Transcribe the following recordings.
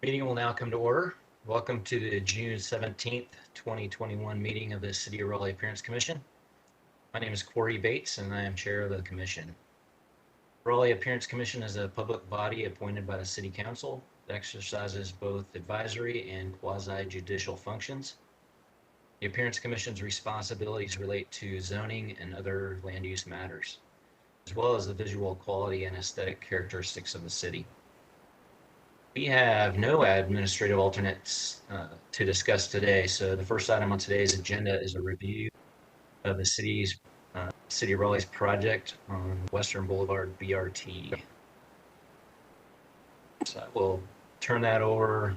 Meeting will now come to order. Welcome to the June 17th, 2021 meeting of the City of Raleigh Appearance Commission. My name is Corey Bates and I am chair of the commission. Raleigh Appearance Commission is a public body appointed by the City Council that exercises both advisory and quasi-judicial functions. The Appearance Commission's responsibilities relate to zoning and other land use matters, as well as the visual quality and aesthetic characteristics of the city. We have no administrative alternates to discuss today, so the first item on today's agenda is a review of the City of Raleigh's project on Western Boulevard BRT. So I will turn that over.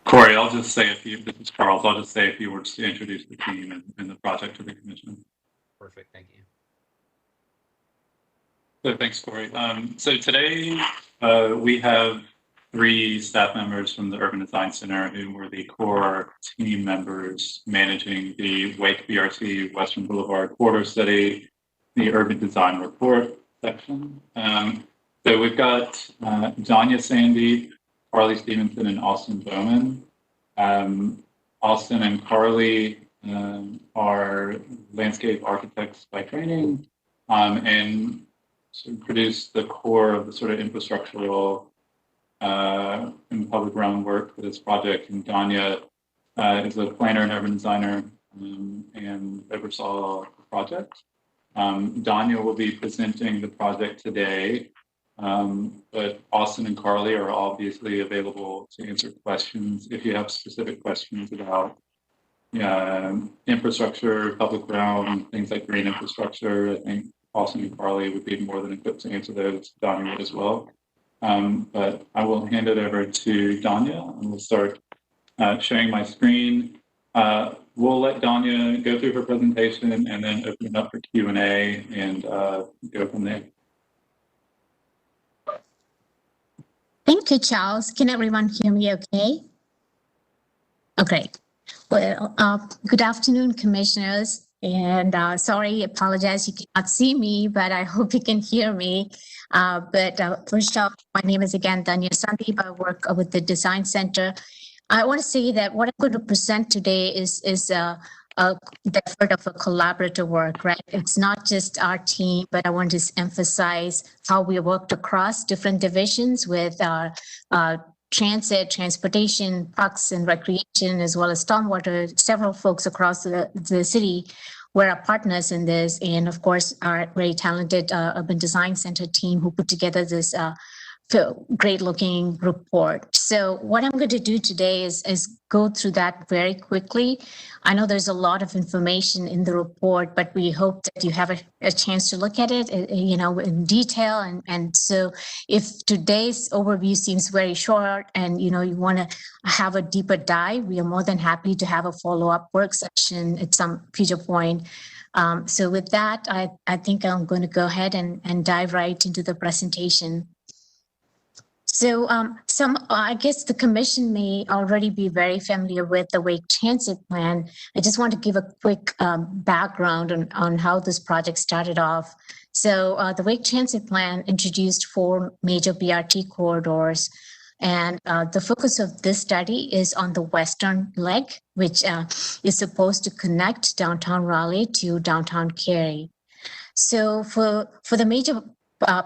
Corey, I'll just say this is Charles, I'll just say a few words to introduce the team and the project to the commission. Perfect, thank you. So thanks, Corey. So today we have 3 staff members from the Urban Design Center who were the core team members managing the Wake BRT Western Boulevard corridor study, the Urban Design Report section. So we've got Danya Sandy, Carly Stevenson, and Austin Bowman. Austin and Carly are landscape architects by training and sort of produce the core of the sort of infrastructural and public realm work for this project. And Danya is a planner and urban designer and oversaw the project. Danya will be presenting the project today, but Austin and Carly are obviously available to answer questions if you have specific questions about infrastructure, public realm, things like green infrastructure. I think Austin and Carly would be more than equipped to answer those. Danya as well. But I will hand it over to Danya and we'll start sharing my screen. We'll let Danya go through her presentation and then open it up for Q&A and go from there. Thank you, Charles. Can everyone hear me okay? Okay. Well, good afternoon, commissioners. And sorry, apologize, you cannot see me, but I hope you can hear me. First off, my name is again Danya Sandeep. I work with the Design Center. I want to say that what I'm going to present today is the effort of a collaborative work, right? It's not just our team, but I want to emphasize how we worked across different divisions with our transit, transportation, parks and recreation, as well as stormwater. Several folks across the city were our partners in this. And of course, our very talented Urban Design Center team who put together this great looking report. So what I'm going to do today is go through that very quickly. I know there's a lot of information in the report, but we hope that you have a chance to look at it, in detail. And so if today's overview seems very short and, you want to have a deeper dive, we are more than happy to have a follow-up work session at some future point. So with that, I think I'm going to go ahead and dive right into the presentation. So I guess the commission may already be very familiar with the Wake Transit Plan. I just want to give a quick background on how this project started off. So the Wake Transit Plan introduced 4 major BRT corridors. And the focus of this study is on the western leg, which is supposed to connect downtown Raleigh to downtown Cary. So for the major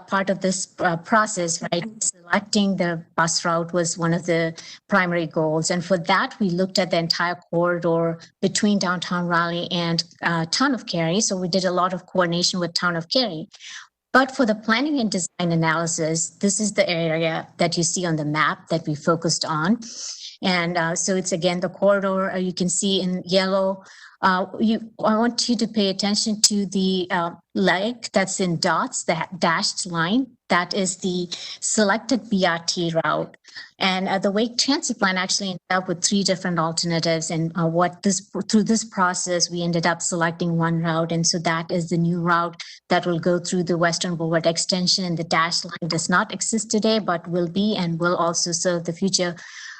part of this process, right, selecting the bus route was one of the primary goals. And for that, we looked at the entire corridor between downtown Raleigh and town of Cary. So we did a lot of coordination with town of Cary. But for the planning and design analysis, this is the area that you see on the map that we focused on. And so it's again, the corridor you can see in yellow. I want you to pay attention to the leg that's in dots, the dashed line. That is the selected BRT route. And the Wake Transit Plan actually ended up with 3 different alternatives. And through this process, we ended up selecting one route. And so that is the new route that will go through the Western Boulevard extension. And the dashed line does not exist today, but will be and will also serve the future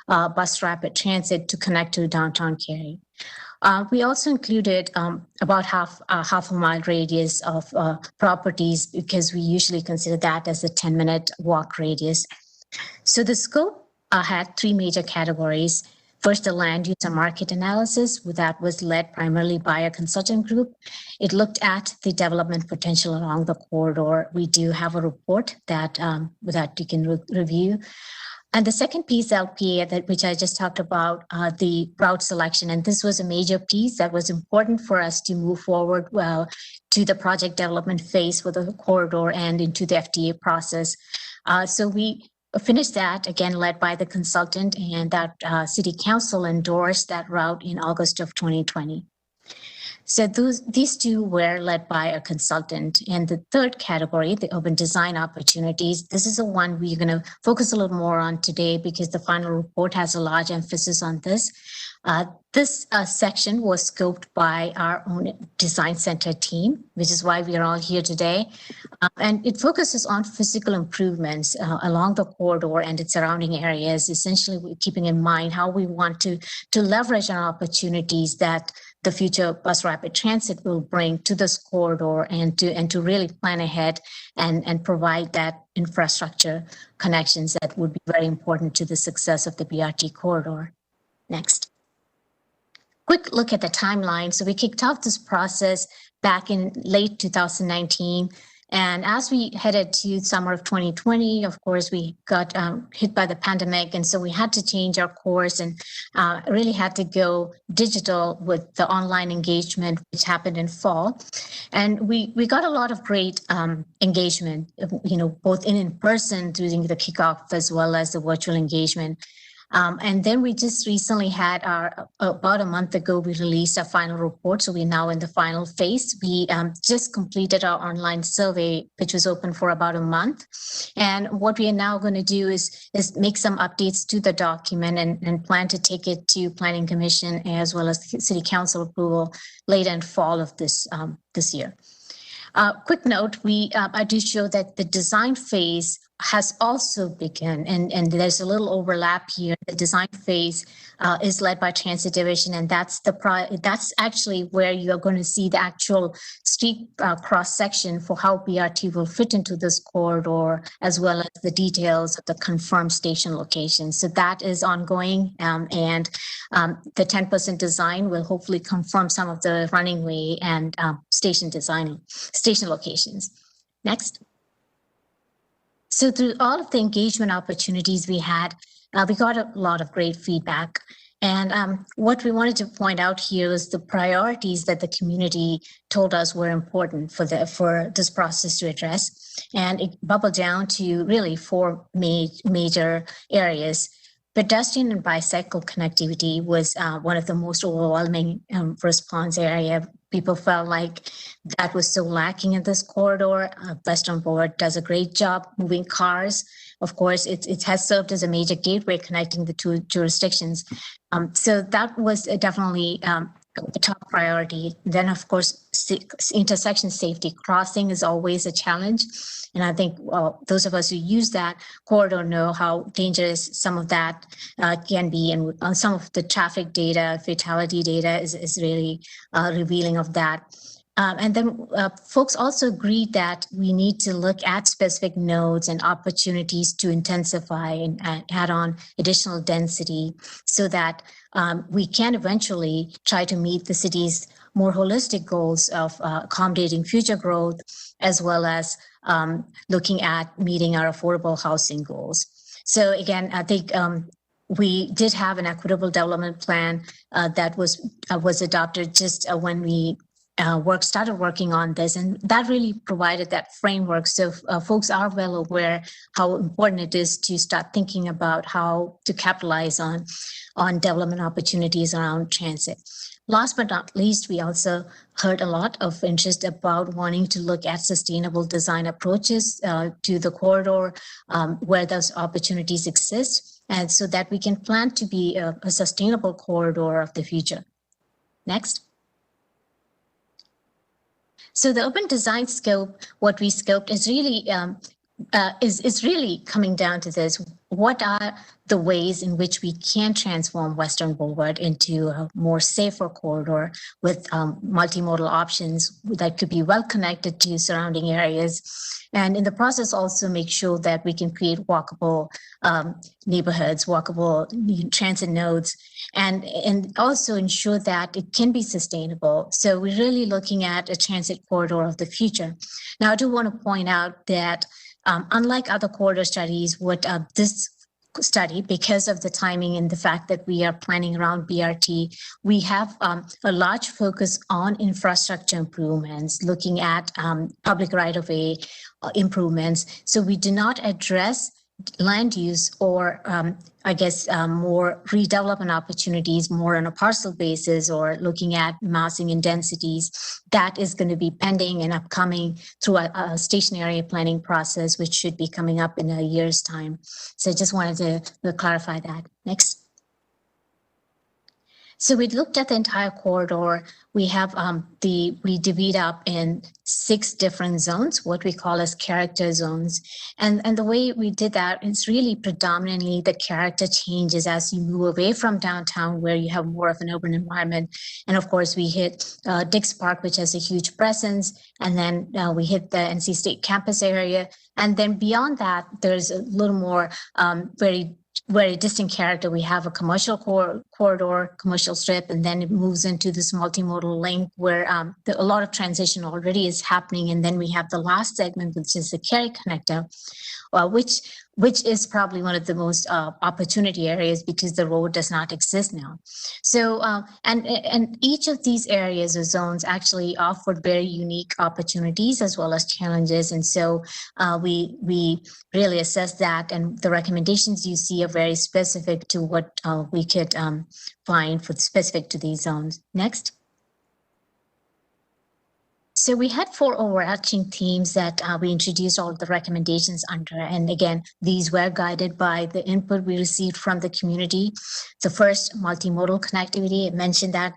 bus rapid transit to connect to downtown Cary. We also included about half a mile radius of properties because we usually consider that as a 10-minute walk radius. So the scope had three major categories. First, the land use and market analysis that was led primarily by a consultant group. It looked at the development potential along the corridor. We do have a report that you can review. And the second piece, LPA, which I just talked about, the route selection. And this was a major piece that was important for us to move forward to the project development phase for the corridor and into the FDA process. So we finished that, again, led by the consultant, and that City Council endorsed that route in August of 2020. So these two were led by a consultant. And the third category, the urban design opportunities, this is the one we're going to focus a little more on today because the final report has a large emphasis on this. This section was scoped by our own design center team, which is why we are all here today. And it focuses on physical improvements along the corridor and its surrounding areas, essentially keeping in mind how we want to leverage on opportunities that the future bus rapid transit will bring to this corridor, and to really plan ahead and provide that infrastructure connections that would be very important to the success of the BRT corridor. Next. Quick look at the timeline. So we kicked off this process back in late 2019. And as we headed to summer of 2020, of course, we got hit by the pandemic. And so we had to change our course and really had to go digital with the online engagement, which happened in fall. And we got a lot of great engagement, both in person during the kickoff as well as the virtual engagement. And then we just recently had about a month ago, we released our final report. So we're now in the final phase. We just completed our online survey, which was open for about a month. And what we are now going to do is make some updates to the document and plan to take it to Planning Commission as well as City Council approval later in fall of this year. Quick note, I do show that the design phase has also begun, and there's a little overlap here. The design phase is led by Transit Division, and that's actually where you're going to see the actual street cross section for how BRT will fit into this corridor, as well as the details of the confirmed station locations. So that is ongoing, and the 10% design will hopefully confirm some of the running way and station locations. Next. So through all of the engagement opportunities we had, we got a lot of great feedback. And what we wanted to point out here is the priorities that the community told us were important for this process to address. And it bubbled down to really four major areas. Pedestrian and bicycle connectivity was one of the most overwhelming response area. People felt like that was so lacking in this corridor. Western Board does a great job moving cars. Of course, it has served as a major gateway connecting the two jurisdictions. So that was definitely the top priority. Then, of course, intersection safety. Crossing is always a challenge. And I think those of us who use that corridor know how dangerous some of that can be. And some of the traffic data, fatality data is really revealing of that. And then folks also agreed that we need to look at specific nodes and opportunities to intensify and add on additional density so that we can eventually try to meet the city's more holistic goals of accommodating future growth, as well as looking at meeting our affordable housing goals. So again, I think we did have an equitable development plan that was adopted just when we started working on this, and that really provided that framework. So folks are well aware how important it is to start thinking about how to capitalize on development opportunities around transit. Last but not least, we also heard a lot of interest about wanting to look at sustainable design approaches to the corridor where those opportunities exist, and so that we can plan to be a sustainable corridor of the future. Next. So the urban design scope, what we scoped is really is really coming down to this. what are the ways in which we can transform Western Boulevard into a more safer corridor with multimodal options that could be well connected to surrounding areas. And in the process, also make sure that we can create walkable neighborhoods, walkable transit nodes, and also ensure that it can be sustainable. So we're really looking at a transit corridor of the future. Now, I do want to point out that unlike other corridor studies, what this study, because of the timing and the fact that we are planning around BRT, we have a large focus on infrastructure improvements, looking at public right-of-way improvements. So we do not address land use or more redevelopment opportunities more on a parcel basis or looking at massing and densities. That is going to be pending and upcoming through a station area planning process, which should be coming up in a year's time. So I just wanted to clarify that. Next. So we looked at the entire corridor. We have we divide up in 6 different zones, what we call as character zones. And the way we did that is really predominantly the character changes as you move away from downtown where you have more of an urban environment. And of course, we hit Dix Park, which has a huge presence. And then we hit the NC State campus area. And then beyond that, there's a little more very distinct character. We have a commercial corridor, commercial strip, and then it moves into this multimodal link where a lot of transition already is happening. And then we have the last segment, which is the Cary connector, which is probably one of the most opportunity areas because the road does not exist now. So, and each of these areas or zones actually offered very unique opportunities as well as challenges. And so we really assess that, and the recommendations you see are very specific to what we could find for specific to these zones. Next. So we had 4 overarching themes that we introduced all of the recommendations under. And again, these were guided by the input we received from the community. The first, multimodal connectivity, I mentioned that.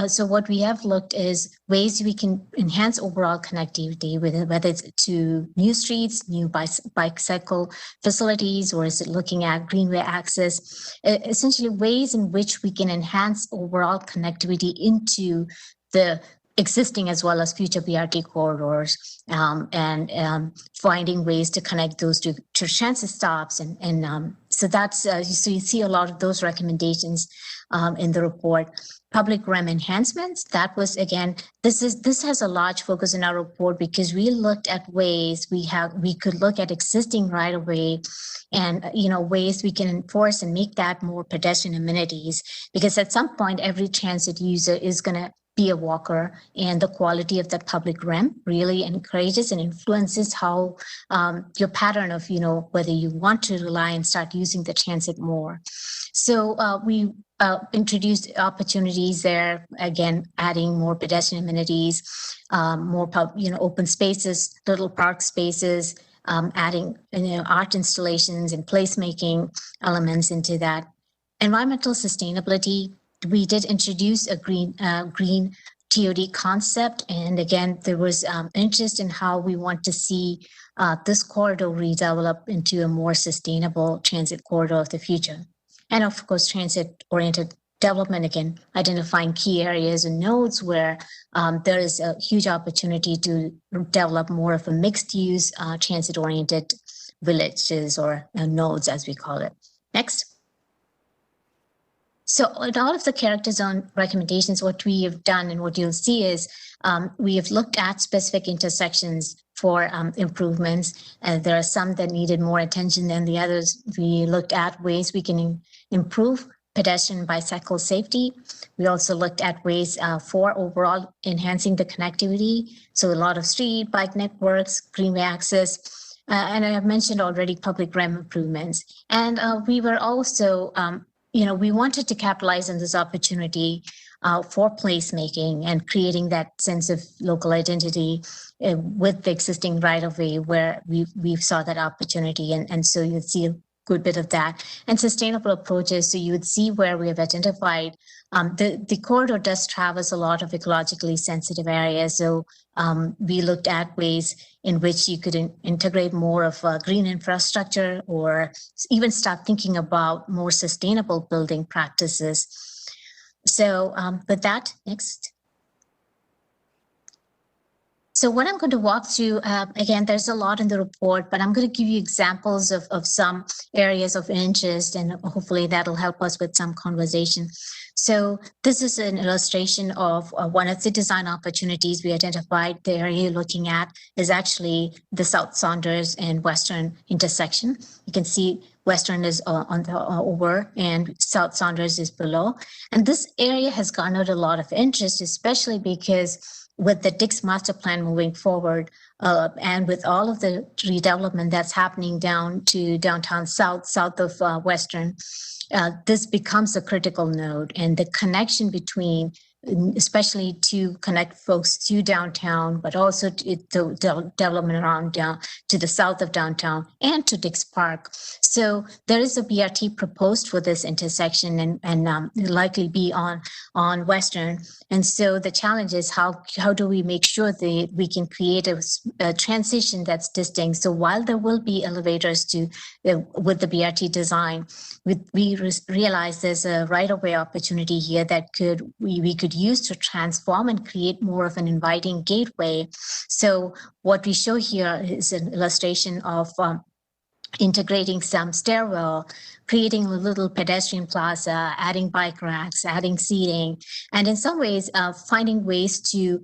So what we have looked is ways we can enhance overall connectivity, whether it's to new streets, new bicycle facilities, or is it looking at greenway access, essentially ways in which we can enhance overall connectivity into the existing as well as future BRT corridors, and finding ways to connect those to transit stops. And so that's, so you see a lot of those recommendations in the report. Public REM enhancements, that was, again, this has a large focus in our report because we looked at ways we could look at existing right-of-way and ways we can enforce and make that more pedestrian amenities, because at some point every transit user is going to be a walker, and the quality of that public REM really encourages and influences how your pattern of whether you want to rely and start using the transit more. So we introduced opportunities there, again adding more pedestrian amenities, more open spaces, little park spaces, adding art installations and placemaking elements into that. Environmental sustainability. We did introduce a green TOD concept. And again, there was interest in how we want to see this corridor redevelop into a more sustainable transit corridor of the future. And of course, transit-oriented development, again, identifying key areas and nodes where there is a huge opportunity to develop more of a mixed-use transit-oriented villages or nodes, as we call it. Next. So in all of the character zone recommendations, what we have done and what you'll see is we have looked at specific intersections for improvements. There are some that needed more attention than the others. We looked at ways we can improve pedestrian bicycle safety. We also looked at ways for overall enhancing the connectivity. So a lot of street, bike networks, greenway access, and I have mentioned already public REM improvements. And we were also we wanted to capitalize on this opportunity for placemaking and creating that sense of local identity with the existing right-of-way where we saw that opportunity. And so you'll see good bit of that. And sustainable approaches, so you would see where we have identified the corridor does traverse a lot of ecologically sensitive areas. So we looked at ways in which you could integrate more of green infrastructure, or even start thinking about more sustainable building practices. So with that, next. So what I'm going to walk through, again, there's a lot in the report, but I'm going to give you examples of some areas of interest, and hopefully that'll help us with some conversation. So this is an illustration of one of the design opportunities we identified. The area you're looking at is actually the South Saunders and Western intersection. You can see Western is on the over and South Saunders is below. And this area has garnered a lot of interest, especially because with the Dix master plan moving forward, and with all of the redevelopment that's happening down to downtown south of Western, this becomes a critical node, and the connection between, especially to connect folks to downtown, but also to development around down to the south of downtown and to Dix Park. So there is a BRT proposed for this intersection, and it'll likely be on Western. And so the challenge is how do we make sure that we can create a transition that's distinct. So while there will be elevators to with the BRT design, we realize there's a right-of-way opportunity here that we could use to transform and create more of an inviting gateway. So what we show here is an illustration of integrating some stairwell, creating a little pedestrian plaza, adding bike racks, adding seating, and in some ways finding ways to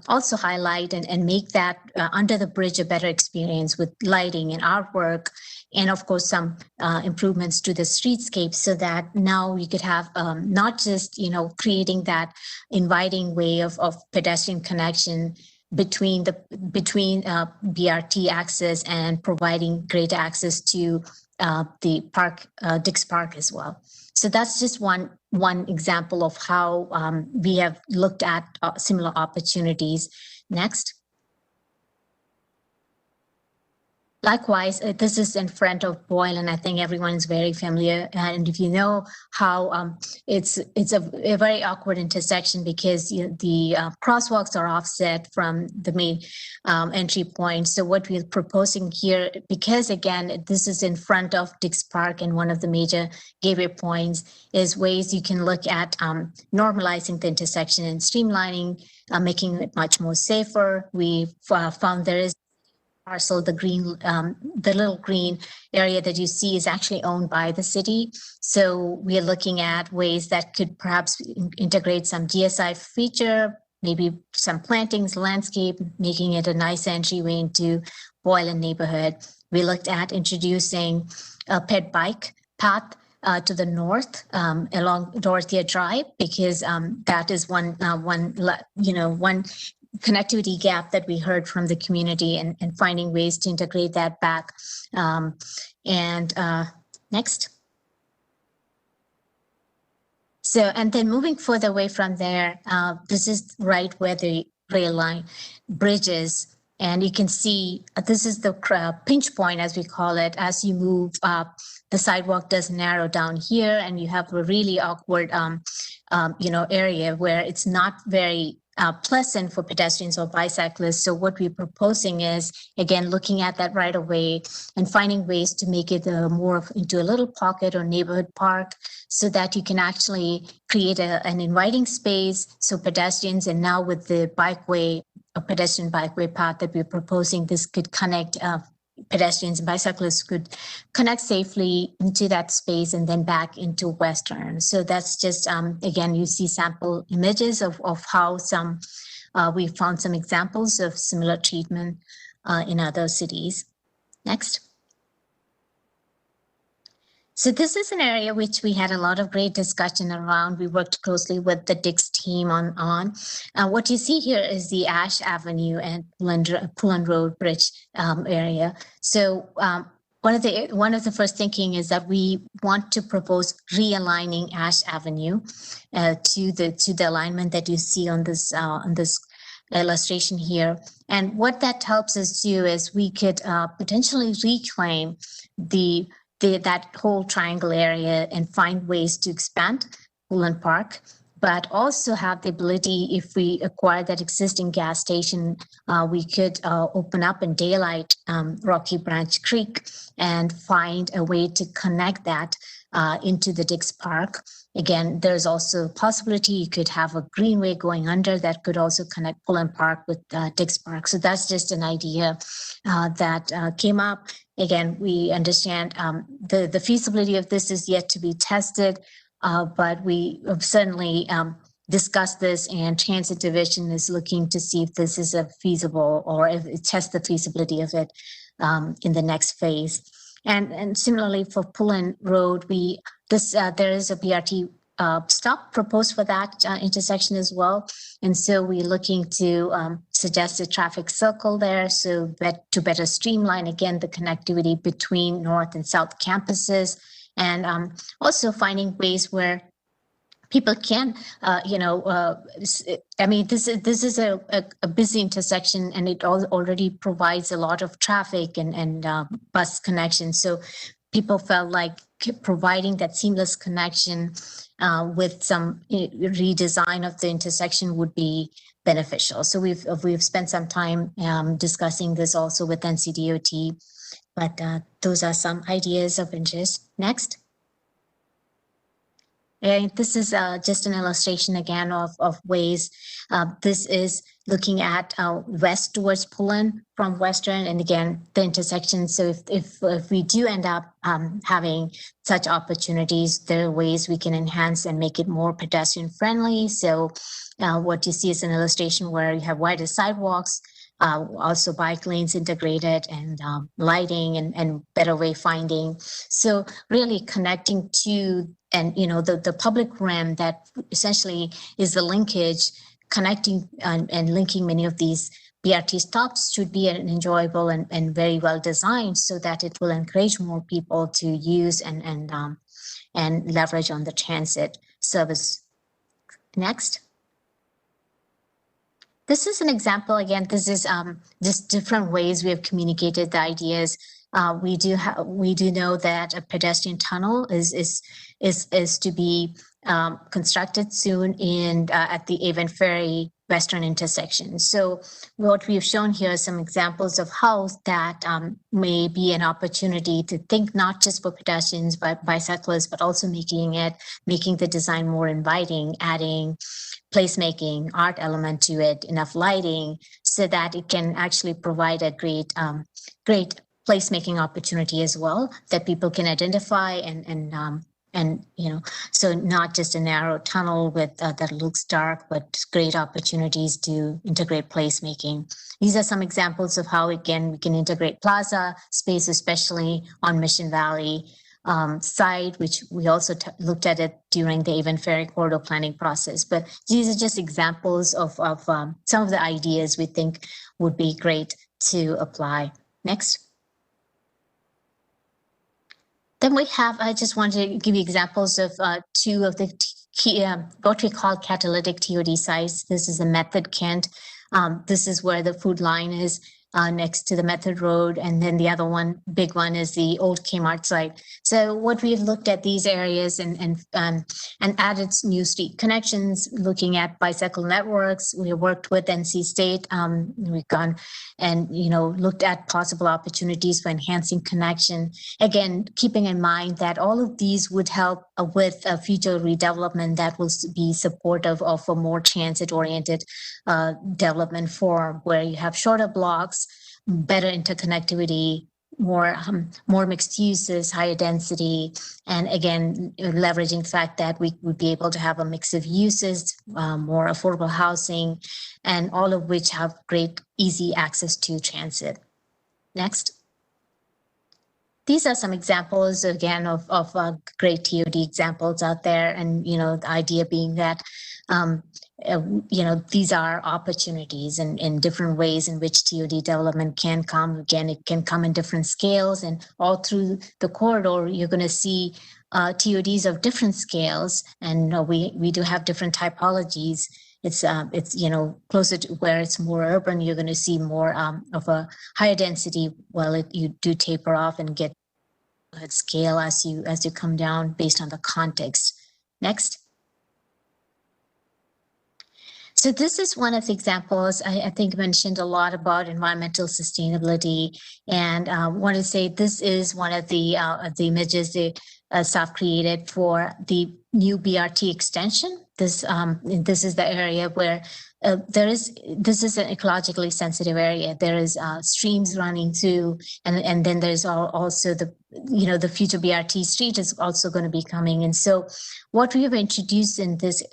also highlight and make that under the bridge a better experience with lighting and artwork, and of course some improvements to the streetscape, so that now we could have not just creating that inviting way of pedestrian connection between BRT access and providing great access to the park, Dix Park as well. So that's just one example of how we have looked at similar opportunities. Next. Likewise, this is in front of Boyle, and I think everyone is very familiar. And if you know how it's a very awkward intersection, because the crosswalks are offset from the main entry point. So what we're proposing here, because again, this is in front of Dix Park and one of the major gateway points, is ways you can look at normalizing the intersection and streamlining, making it much more safer. We found there is parcel, the little green area that you see is actually owned by the city. So we are looking at ways that could perhaps integrate some GSI feature, maybe some plantings, landscape, making it a nice entryway into Boylan neighborhood. We looked at introducing a pet bike path to the north along Dorothea Drive, because that is one connectivity gap that we heard from the community, and finding ways to integrate that back. Next. So, and then moving further away from there, this is right where the rail line bridges. And you can see this is the pinch point, as we call it. As you move up, the sidewalk does narrow down here, and you have a really awkward, area where it's not very pleasant for pedestrians or bicyclists. So what we're proposing is, again, looking at that right away and finding ways to make it more into a little pocket or neighborhood park, so that you can actually create an inviting space. So pedestrians, and now with the bikeway, a pedestrian bikeway path that we're proposing, this could connect pedestrians and bicyclists could connect safely into that space and then back into Western. So that's just, again, you see sample images of how we found some examples of similar treatment in other cities. Next. So this is an area which we had a lot of great discussion around. We worked closely with the Dix team on. What you see here is the Ash Avenue and Pullen Road Bridge area. So one of the first thinking is that we want to propose realigning Ash Avenue to the alignment that you see on this illustration here. And what that helps us do is we could potentially reclaim the that whole triangle area and find ways to expand Woodland Park, but also have the ability, if we acquire that existing gas station, we could open up and daylight Rocky Branch Creek and find a way to connect that into the Dix Park. Again, there's also a possibility you could have a greenway going under that could also connect Woodland Park with Dix Park. So that's just an idea that came up. Again, we understand the feasibility of this is yet to be tested, but we have certainly discussed this, and Transit Division is looking to see if this is a feasible, or if it tests the feasibility of it in the next phase. And similarly for Pullen Road, there is a BRT stop proposed for that intersection as well. And so we're looking to suggest a traffic circle there, so that to better streamline, again, the connectivity between North and South campuses, and also finding ways where people can, I mean, this is a busy intersection, and it already provides a lot of traffic and bus connections. So people felt like providing that seamless connection with some redesign of the intersection would be beneficial. So we've spent some time discussing this also with NCDOT, but those are some ideas of interest. Next. And this is just an illustration again of ways. This is looking at west towards Pullen from Western, and again, the intersection. So if we do end up having such opportunities, there are ways we can enhance and make it more pedestrian friendly. So what you see is an illustration where you have wider sidewalks, also bike lanes integrated, and lighting and better wayfinding. So really connecting to, and the public realm that essentially is the linkage, connecting and linking many of these BRT stops should be an enjoyable and very well designed, so that it will encourage more people to use and leverage on the transit service. Next. This is an example. Again, this is just different ways we have communicated the ideas. We do know that a pedestrian tunnel is to be constructed soon at the Avon Ferry Western intersection. So what we've shown here are some examples of how that may be an opportunity to think not just for pedestrians but bicyclists, but also making the design more inviting, adding placemaking, art element to it, enough lighting, so that it can actually provide a great placemaking opportunity as well, that people can identify and so not just a narrow tunnel with that looks dark, but great opportunities to integrate placemaking. These are some examples of how, again, we can integrate plaza space, especially on Mission Valley side, which we also looked at it during the Avon Ferry corridor planning process. But these are just examples of some of the ideas we think would be great to apply. Next. Then we have, I just want to give you examples of two of the key, what we call catalytic TOD sites. This is the Method Kent. This is where the food line is next to the Method Road. And then the other one, big one, is the old Kmart site. So what we've looked at these areas and added new street connections, looking at bicycle networks. We worked with NC State. We've gone and, looked at possible opportunities for enhancing connection. Again, keeping in mind that all of these would help with a future redevelopment that will be supportive of a more transit-oriented development form, where you have shorter blocks, better interconnectivity, more mixed uses, higher density, and again, leveraging the fact that we would be able to have a mix of uses, more affordable housing, and all of which have great, easy access to transit. Next. These are some examples, again, of great TOD examples out there. And, the idea being that, these are opportunities and in different ways in which TOD development can come. Again, it can come in different scales, and all through the corridor, you're going to see TODs of different scales. And we do have different typologies. It's closer to where it's more urban, you're going to see more of a higher density, while you do taper off and get scale as you come down based on the context. Next. So this is one of the examples I think mentioned a lot about environmental sustainability, and want to say this is one of the images the staff created for the new BRT extension. This is the area where this is an ecologically sensitive area. There is streams running through, and then there's also the future BRT street is also going to be coming. And so what we have introduced in this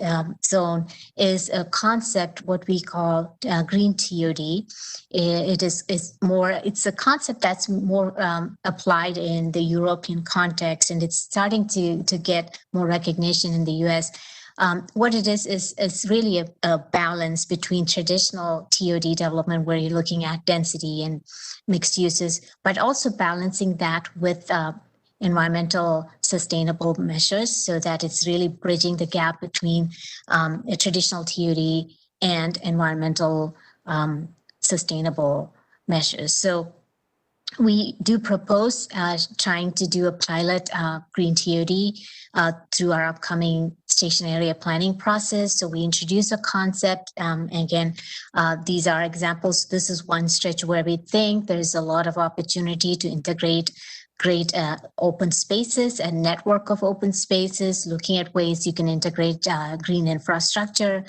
zone is a concept, what we call green TOD. It's a concept that's more applied in the European context, and it's starting to get more recognition in the US. What it is really a balance between traditional TOD development, where you're looking at density and mixed uses, but also balancing that with environmental sustainable measures, so that it's really bridging the gap between a traditional TOD and environmental sustainable measures. So we do propose trying to do a pilot green TOD through our upcoming station area planning process. So we introduce a concept. Again, these are examples. This is one stretch where we think there's a lot of opportunity to integrate great open spaces and network of open spaces, looking at ways you can integrate green infrastructure,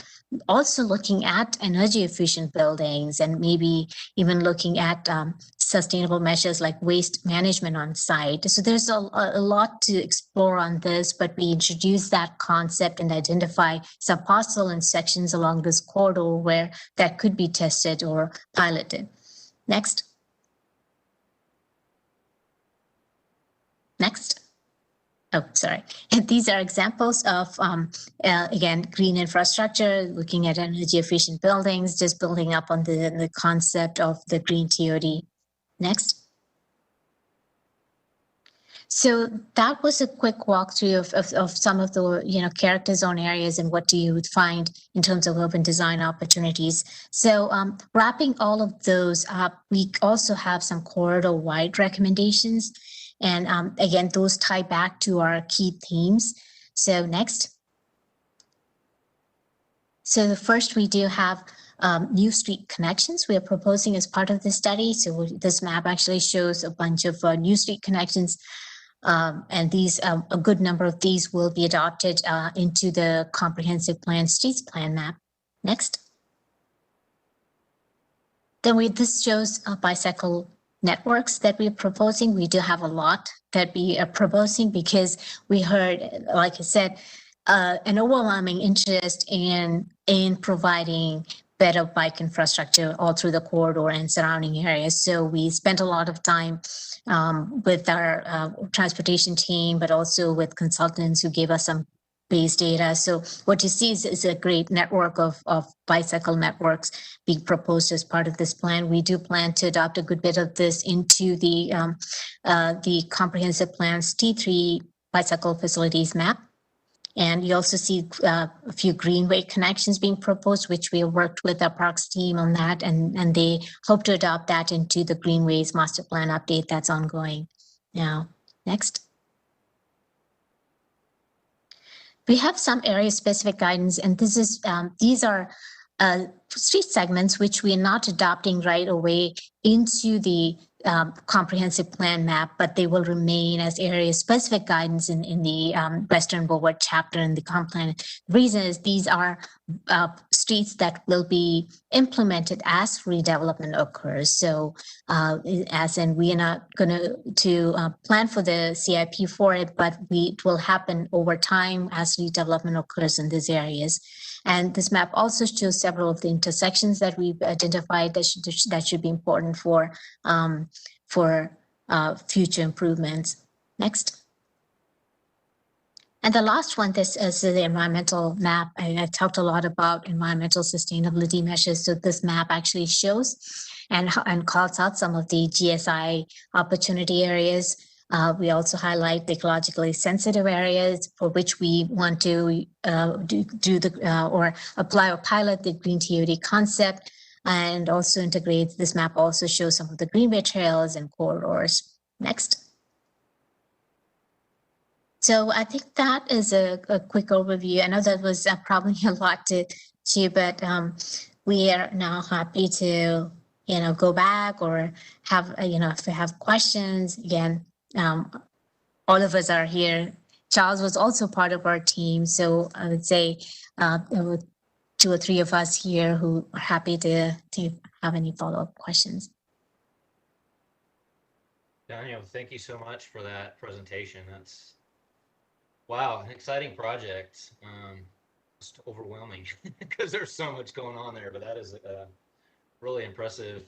also looking at energy efficient buildings, and maybe even looking at sustainable measures like waste management on site. So there's a lot to explore on this, but we introduce that concept and identify some parcel and sections along this corridor where that could be tested or piloted. Next. Next. Oh, sorry. And these are examples of, again, green infrastructure, looking at energy efficient buildings, just building up on the concept of the green TOD. Next. So that was a quick walkthrough of some of the character zone areas and what you would find in terms of urban design opportunities. So wrapping all of those up, we also have some corridor-wide recommendations. And again, those tie back to our key themes. So next. So the first, we do have new street connections we are proposing as part of this study. So this map actually shows a bunch of new street connections. And these, a good number of these will be adopted into the comprehensive plan streets plan map. Next. Then this shows bicycle networks that we're proposing. We do have a lot that we are proposing because we heard, like I said, an overwhelming interest in providing better bike infrastructure all through the corridor and surrounding areas. So we spent a lot of time with our transportation team, but also with consultants who gave us some base data. So what you see is a great network of bicycle networks being proposed as part of this plan. We do plan to adopt a good bit of this into the comprehensive plan's T3 bicycle facilities map. And you also see a few greenway connections being proposed, which we have worked with our parks team on that, and they hope to adopt that into the greenways master plan update that's ongoing now. Next. We have some area specific guidance, and this is these are street segments which we are not adopting right away into the comprehensive plan map, but they will remain as area specific guidance in the Western Boulevard chapter in the comp plan. The reason is these are streets that will be implemented as redevelopment occurs. So as in, we are not going to plan for the CIP for it, but it will happen over time as redevelopment occurs in these areas. And this map also shows several of the intersections that we've identified that should be important for future improvements. Next. And the last one, this is the environmental map. I talked a lot about environmental sustainability measures. So this map actually shows and calls out some of the GSI opportunity areas. We also highlight the ecologically sensitive areas for which we want to or apply or pilot the green TOD concept, and also integrate. This map also shows some of the greenway trails and corridors. Next. So I think that is a quick overview. I know that was probably a lot to but we are now happy to, go back or have, if we have questions, again, all of us are here. Charles was also part of our team. So I would say there were 2 or 3 of us here who are happy to have any follow-up questions. Daniel, thank you so much for that presentation. That's, wow, an exciting project. Just overwhelming because there's so much going on there, but that is really impressive.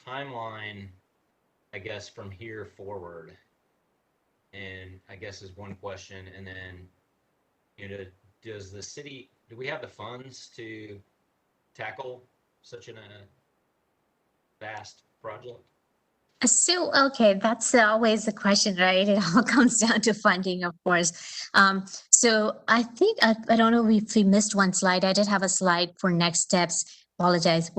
Timeline, I guess, from here forward, and I guess is one question. And then, does the city, do we have the funds to tackle such a vast project? So, okay, that's always the question, right? It all comes down to funding, of course. So I think, I don't know if we missed one slide. I did have a slide for next steps. Apologize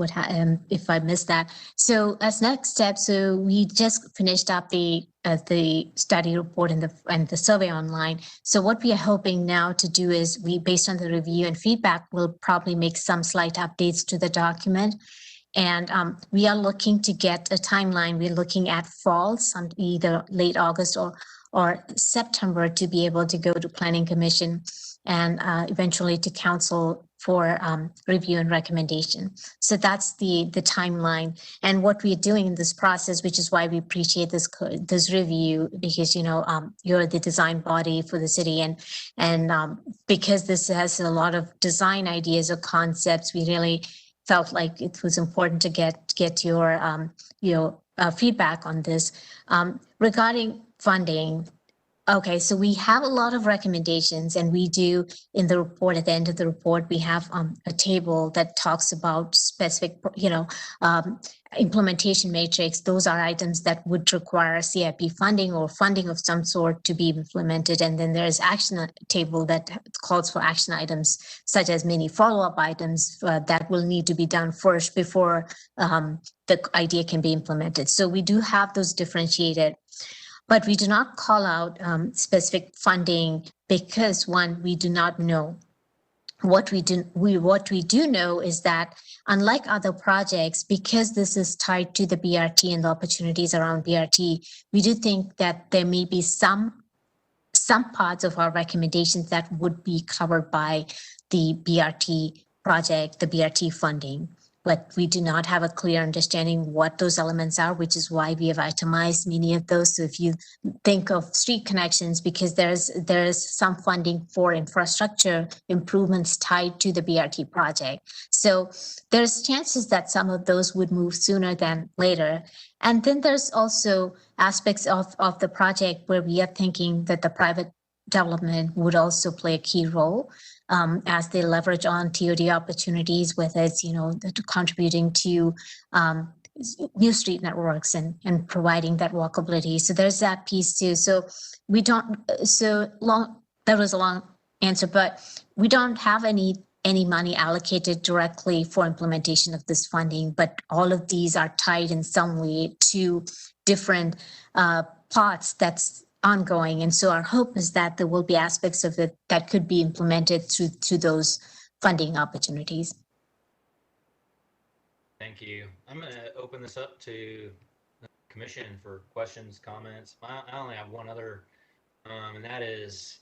if I missed that. So as next steps, so we just finished up the study report and the survey online. So what we are hoping now to do is based on the review and feedback, we'll probably make some slight updates to the document. And we are looking to get a timeline. We're looking at fall, either late August or September, to be able to go to Planning Commission and eventually to Council for review and recommendation. So that's the timeline. And what we're doing in this process, which is why we appreciate this review, because you're the design body for the city, and because this has a lot of design ideas or concepts, we really felt like it was important to get your feedback on this. Regarding funding, okay, so we have a lot of recommendations, and we do in the report, at the end of the report, we have a table that talks about specific, implementation matrix. Those are items that would require CIP funding or funding of some sort to be implemented. And then there's action table that calls for action items, such as many follow-up items that will need to be done first before the idea can be implemented. So we do have those differentiated, but we do not call out specific funding because, one, we do not know. What we do know is that, unlike other projects, because this is tied to the BRT and the opportunities around BRT, we do think that there may be some parts of our recommendations that would be covered by the BRT project, the BRT funding. But we do not have a clear understanding what those elements are, which is why we have itemized many of those. So if you think of street connections, because there's some funding for infrastructure improvements tied to the BRT project. So there's chances that some of those would move sooner than later. And then there's also aspects of the project where we are thinking that the private development would also play a key role. As they leverage on TOD opportunities, whether it's, contributing to new street networks and providing that walkability. So there's that piece too. So that was a long answer, but we don't have any money allocated directly for implementation of this funding, but all of these are tied in some way to different pots that's ongoing. And so our hope is that there will be aspects of it that could be implemented to those funding opportunities. Thank you. I'm going to open this up to the commission for questions, comments. I only have one other, and that is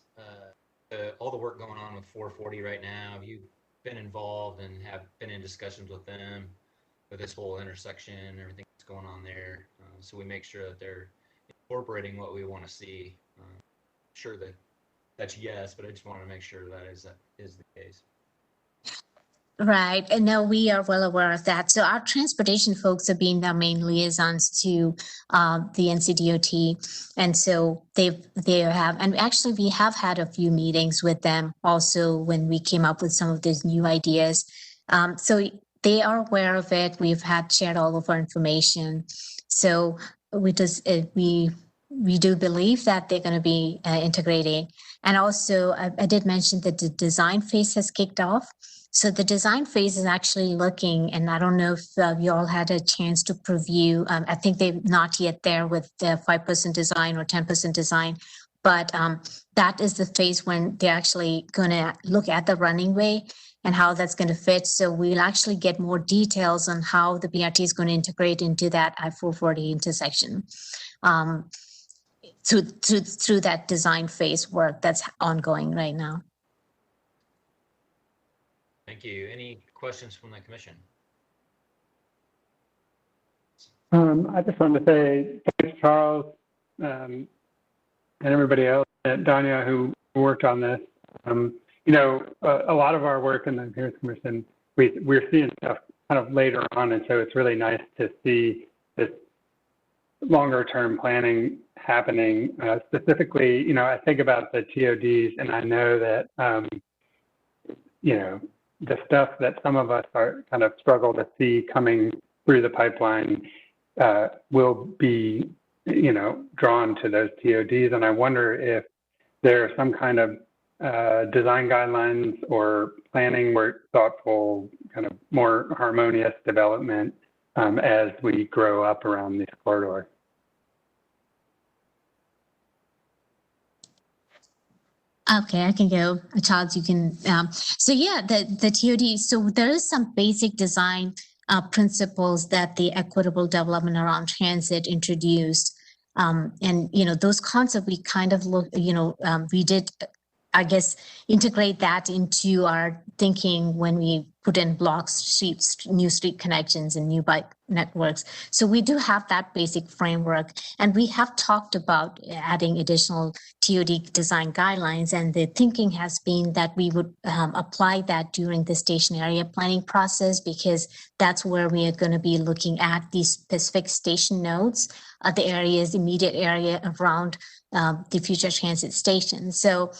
all the work going on with 440 right now. Have you been involved and have been in discussions with them with this whole intersection, everything that's going on there, so we make sure that they're incorporating what we want to see? Sure that that's yes, but I just want to make sure that is the case. Right, and no, we are well aware of that. So our transportation folks have been the main liaisons to the NCDOT, and so they have, and actually we have had a few meetings with them also when we came up with some of these new ideas. So they are aware of it. We've had shared all of our information. So we do believe that they're going to be integrating. And also, I did mention that the design phase has kicked off. So the design phase is actually looking, and I don't know if you all had a chance to preview. I think they're not yet there with the 5% design or 10% design, But that is the phase when they're actually going to look at the running way and how that's going to fit. So we'll actually get more details on how the BRT is going to integrate into that I-440 intersection through that design phase work that's ongoing right now. Thank you. Any questions from the commission? I just wanted to say thanks, Charles, and everybody else at Danya who worked on this. You know, a lot of our work in the Appearance Commission, we're seeing stuff kind of later on, and so it's really nice to see this longer term planning happening. Specifically, you know, I think about the TODs, and I know that, you know, the stuff that some of us are kind of struggle to see coming through the pipeline will be, you know, drawn to those TODs. And I wonder if there are some kind of design guidelines or planning where thoughtful, kind of more harmonious development as we grow up around these corridors. Okay, I can go. Charles, you can. So yeah, the TOD. So there is some basic design principles that the equitable development around transit introduced. And, you know, those concepts we kind of look, you know, we did, I guess, integrate that into our thinking when we put in blocks, streets, new street connections and new bike networks. So we do have that basic framework, and we have talked about adding additional TOD design guidelines, and the thinking has been that we would apply that during the station area planning process, because that's where we are going to be looking at these specific station nodes, the areas, immediate area around the future transit station. So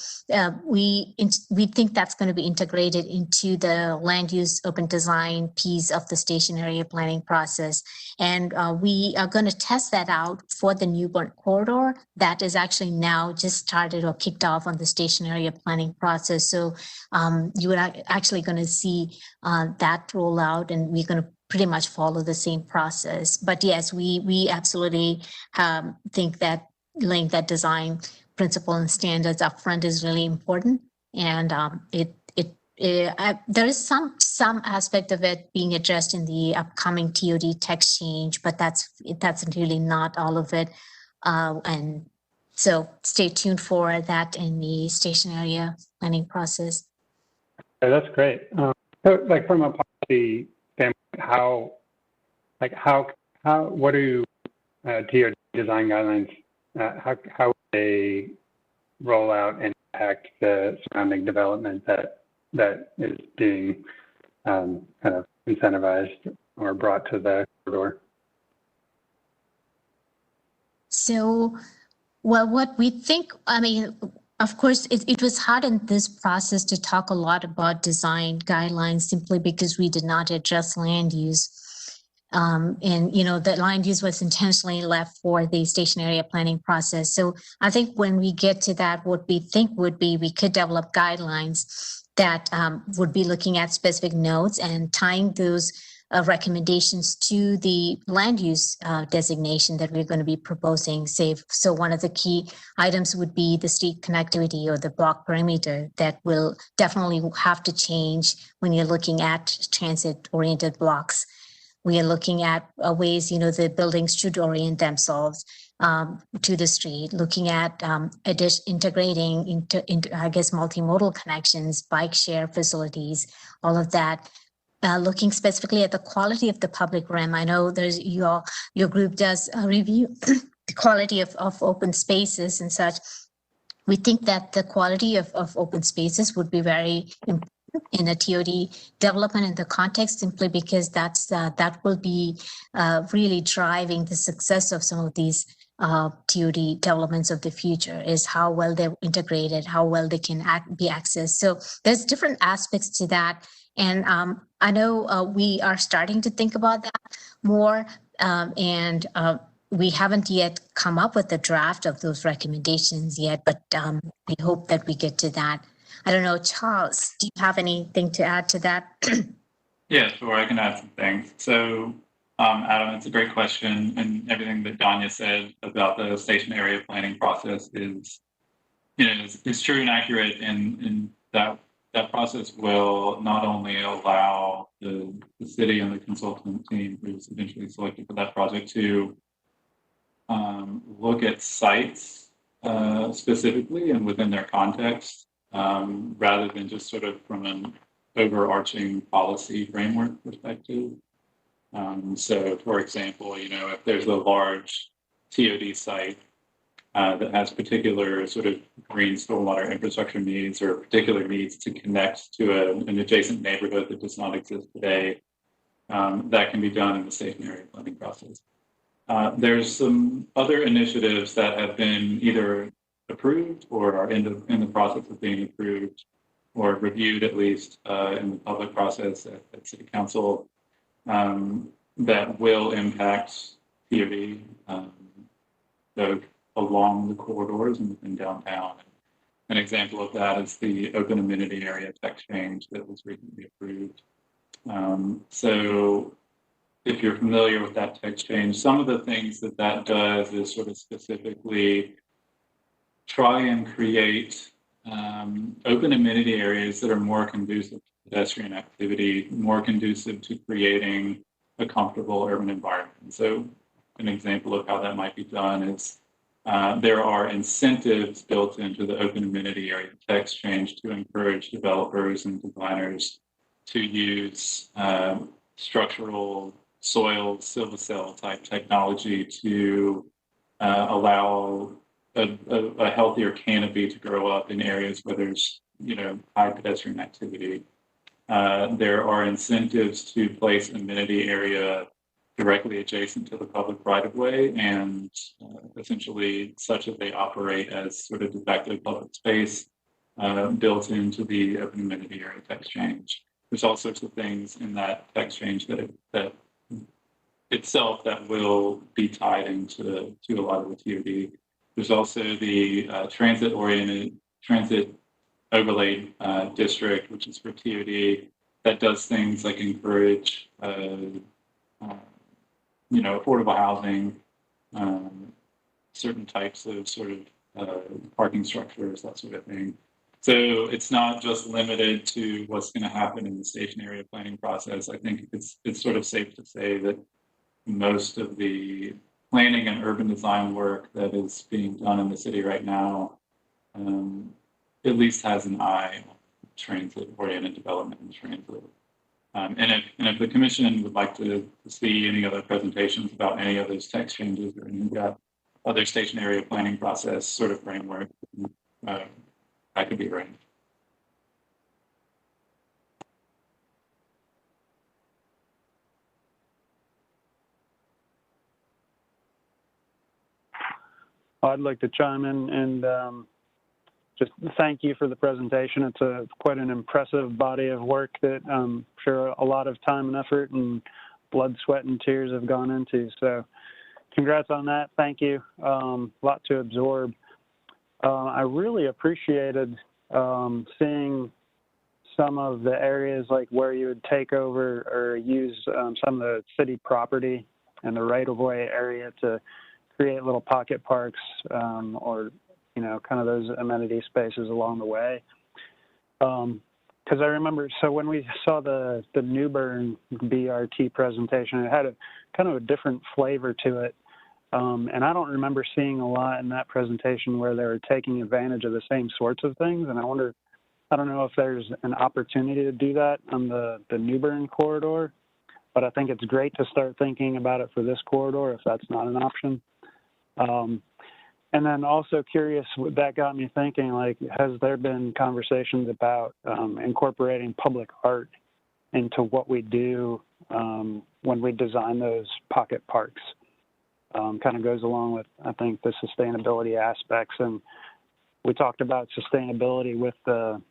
we think that's going to be integrated into the land use open design piece of the station area planning process. And we are going to test that out for the Newburn corridor that is actually now just started or kicked off on the station area planning process. So you are actually going to see that roll out, and we're going to pretty much follow the same process. But yes, we absolutely think that laying that design principle and standards up front is really important. And there is some aspect of it being addressed in the upcoming TOD text change, but that's really not all of it. And so stay tuned for that in the station area planning process. Yeah, that's great. So, like from a policy standpoint, what do TOD design guidelines? How would they roll out and impact the surrounding development that is being kind of incentivized or brought to the corridor? So, well, what we think, I mean, of course, it was hard in this process to talk a lot about design guidelines simply because we did not address land use. And, you know, the land use was intentionally left for the station area planning process. So I think when we get to that, what we think would be, we could develop guidelines that would be looking at specific nodes and tying those recommendations to the land use designation that we're going to be proposing. So one of the key items would be the street connectivity or the block perimeter that will definitely have to change when you're looking at transit-oriented blocks. We are looking at ways, you know, the buildings should orient themselves to the street, looking at integrating into, I guess, multimodal connections, bike share facilities, all of that. Looking specifically at the quality of the public realm. I know there's your group does a review the quality of open spaces and such. We think that the quality of open spaces would be very important in a TOD development in the context, simply because that will be really driving the success of some of these TOD developments of the future, is how well they're integrated, how well they can be accessed. So there's different aspects to that. And I know we are starting to think about that more, and we haven't yet come up with a draft of those recommendations yet, but we hope that we get to that. I don't know, Charles, do you have anything to add to that? Yeah, sure, I can add some things. So, Adam, it's a great question, and everything that Danya said about the station area planning process is is true and accurate, and that process will not only allow the city and the consultant team who's eventually selected for that project to look at sites specifically and within their context, rather than just sort of from an overarching policy framework perspective. So, for example, if there's a large TOD site that has particular sort of green stormwater infrastructure needs or particular needs to connect to an adjacent neighborhood that does not exist today, that can be done in the station area planning process. There's some other initiatives that have been either approved or are in the process of being approved or reviewed, at least in the public process at City Council, that will impact TOD, both along the corridors and within downtown. An example of that is the open amenity area text change that was recently approved. So if you're familiar with that text change, some of the things that does is sort of specifically try and create open amenity areas that are more conducive to pedestrian activity, more conducive to creating a comfortable urban environment. So an example of how that might be done is there are incentives built into the open amenity area text change to encourage developers and designers to use structural soil silver-cell type technology to allow a healthier canopy to grow up in areas where there's high pedestrian activity. There are incentives to place amenity area directly adjacent to the public right-of-way and essentially such that they operate as sort of de facto public space built into the open amenity area text change. There's all sorts of things in that text change that itself that will be tied into a lot of the TOD. There's also the transit overlay district, which is for TOD, that does things like encourage affordable housing, certain types of sort of parking structures, that sort of thing. So it's not just limited to what's going to happen in the station area planning process. I think it's sort of safe to say that most of the planning and urban design work that is being done in the city right now at least has an eye on transit-oriented development and transit. And if the commission would like to see any other presentations about any of those text changes or any other station area planning process sort of framework, I could be arranged. I'd like to chime in and just thank you for the presentation. It's quite an impressive body of work that I'm sure a lot of time and effort and blood, sweat, and tears have gone into. So congrats on that. Thank you. A lot to absorb. I really appreciated seeing some of the areas like where you would take over or use some of the city property and the right-of-way area to create little pocket parks or kind of those amenity spaces along the way. Because I remember, so when we saw the Newbern BRT presentation, it had a kind of a different flavor to it. And I don't remember seeing a lot in that presentation where they were taking advantage of the same sorts of things. And I don't know if there's an opportunity to do that on the Newbern corridor, but I think it's great to start thinking about it for this corridor if that's not an option. And then also curious, that got me thinking, like, has there been conversations about incorporating public art into what we do when we design those pocket parks? Kind of goes along with, I think, the sustainability aspects. And we talked about sustainability with the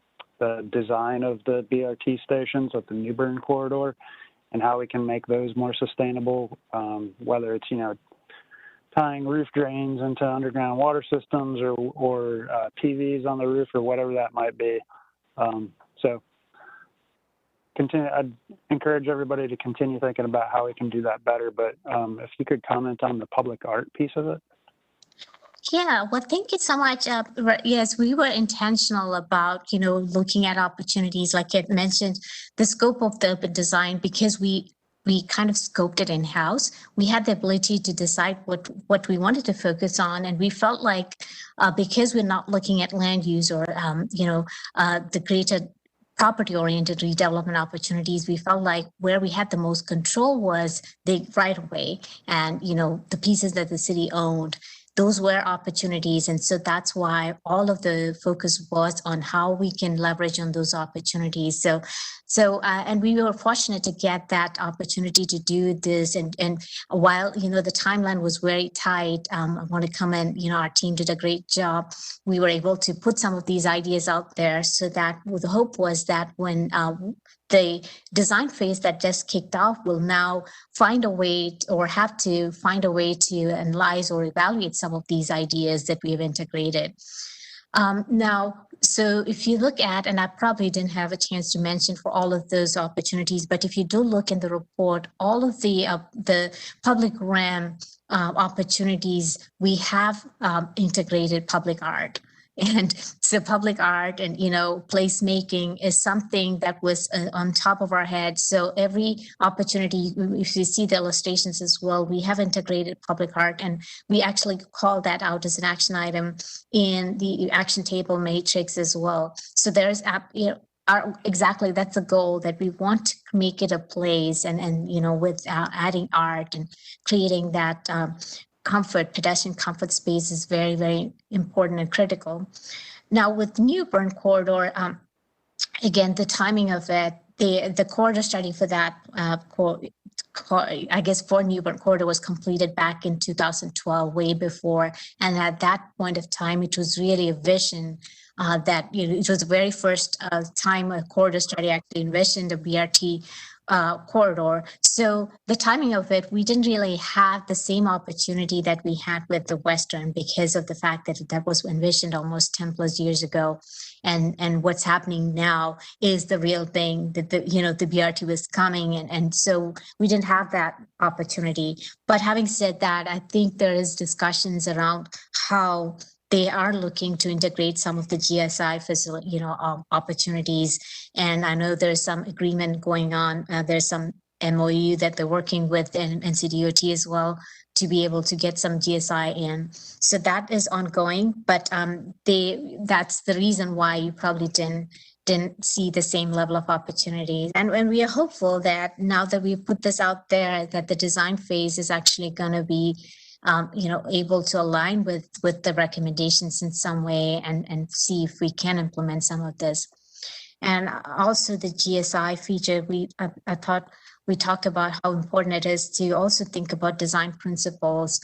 design of the BRT stations at the Newbern corridor and how we can make those more sustainable, whether it's, tying roof drains into underground water systems or PVs on the roof or whatever that might be. So I'd encourage everybody to continue thinking about how we can do that better. But if you could comment on the public art piece of it. Yeah, well, thank you so much. Yes, we were intentional about, looking at opportunities, like I mentioned, the scope of the design, because we kind of scoped it in-house. We had the ability to decide what we wanted to focus on, and we felt like because we're not looking at land use or the greater property-oriented redevelopment opportunities, we felt like where we had the most control was the right of way and the pieces that the city owned. Those were opportunities. And so that's why all of the focus was on how we can leverage on those opportunities. And we were fortunate to get that opportunity to do this. And while, the timeline was very tight, I want to commend, our team did a great job. We were able to put some of these ideas out there so that the hope was that when the design phase that just kicked off will now find a way or have to find a way to analyze or evaluate some of these ideas that we have integrated. Now, so if you look at, and I probably didn't have a chance to mention for all of those opportunities, but if you do look in the report, all of the public realm opportunities, we have integrated public art. And so public art and, placemaking is something that was on top of our head. So every opportunity, if you see the illustrations as well, we have integrated public art, and we actually call that out as an action item in the action table matrix as well. So there's, exactly, that's a goal, that we want to make it a place and with adding art and creating that pedestrian comfort space is very, very important and critical. Now with New Bern Corridor, again, the timing of it, the corridor study for that, I guess for New Bern Corridor was completed back in 2012, way before. And at that point of time, it was really a vision that, it was the very first time a corridor study actually envisioned a BRT corridor. So the timing of it, we didn't really have the same opportunity that we had with the Western, because of the fact that that was envisioned almost 10 plus years ago. And what's happening now is the real thing, that the BRT was coming. And so we didn't have that opportunity. But having said that, I think there is discussions around how they are looking to integrate some of the GSI facility, opportunities. And I know there's some agreement going on. There's some MOU that they're working with NCDOT as well to be able to get some GSI in. So that is ongoing, but that's the reason why you probably didn't see the same level of opportunities. And we are hopeful that now that we've put this out there, that the design phase is actually going to be able to align with the recommendations in some way and see if we can implement some of this. And also the GSI feature, I thought we talked about how important it is to also think about design principles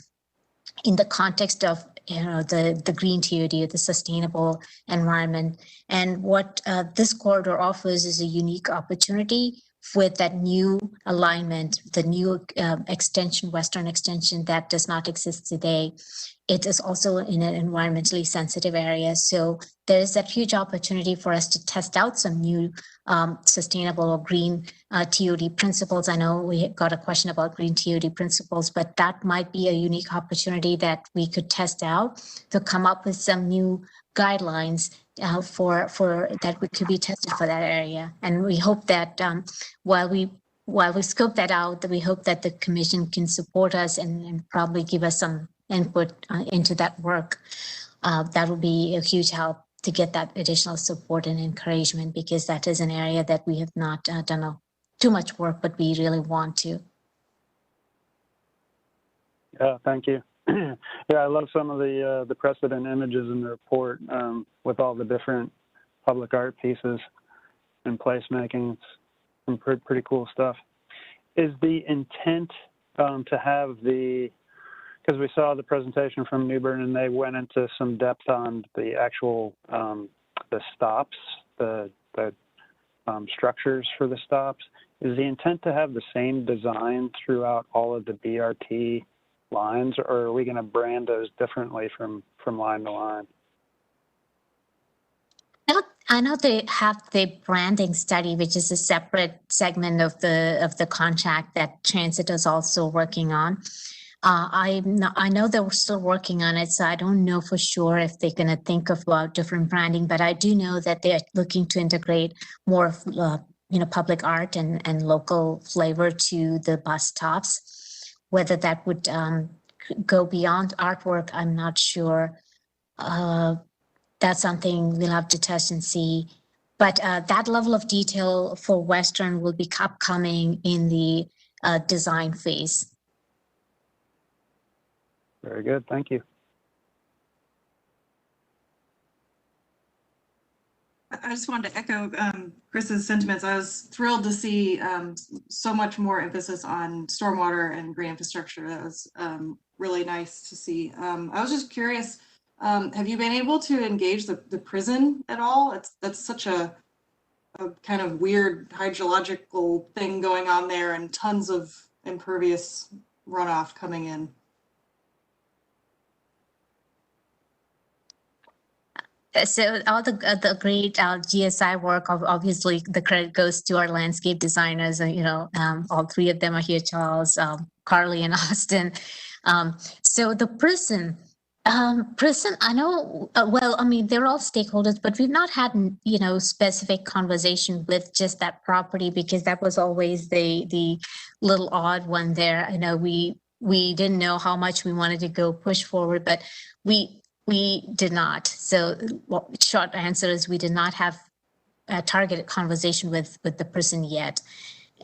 in the context of the green TOD, or the sustainable environment. And what this corridor offers is a unique opportunity with that new alignment, the new extension, Western extension that does not exist today. It is also in an environmentally sensitive area. So there is that huge opportunity for us to test out some new sustainable or green TOD principles. I know we got a question about green TOD principles, but that might be a unique opportunity that we could test out to come up with some new guidelines for that could be tested for that area. And we hope that while we scope that out, that we hope that the commission can support us and probably give us some input into that work. That will be a huge help to get that additional support and encouragement, because that is an area that we have not done too much work, but we really want to. Yeah, thank you. Yeah, I love some of the precedent images in the report with all the different public art pieces and placemaking. It's some pretty cool stuff. Is the intent to have because we saw the presentation from New Bern and they went into some depth on the actual the stops, the structures for the stops. Is the intent to have the same design throughout all of the BRT lines, or are we going to brand those differently from line to line? I know they have the branding study, which is a separate segment of the contract that Transit is also working on. I know they're still working on it, so I don't know for sure if they're going to think of different branding, but I do know that they're looking to integrate more of, public art and local flavor to the bus stops. Whether that would go beyond artwork, I'm not sure. That's something we'll have to test and see. But that level of detail for Western will be upcoming in the design phase. Very good. Thank you. I just wanted to echo Chris's sentiments. I was thrilled to see so much more emphasis on stormwater and green infrastructure. That was really nice to see. I was just curious, have you been able to engage the prison at all? That's such a kind of weird hydrological thing going on there, and tons of impervious runoff coming in. So all the great GSI work, obviously the credit goes to our landscape designers, and all three of them are here: Charles, Carly, and Austin. So the prison, I know. Well, I mean, they're all stakeholders, but we've not had specific conversation with just that property, because that was always the little odd one there. I know we didn't know how much we wanted to go push forward, but we did not. So short answer is we did not have a targeted conversation with the person yet.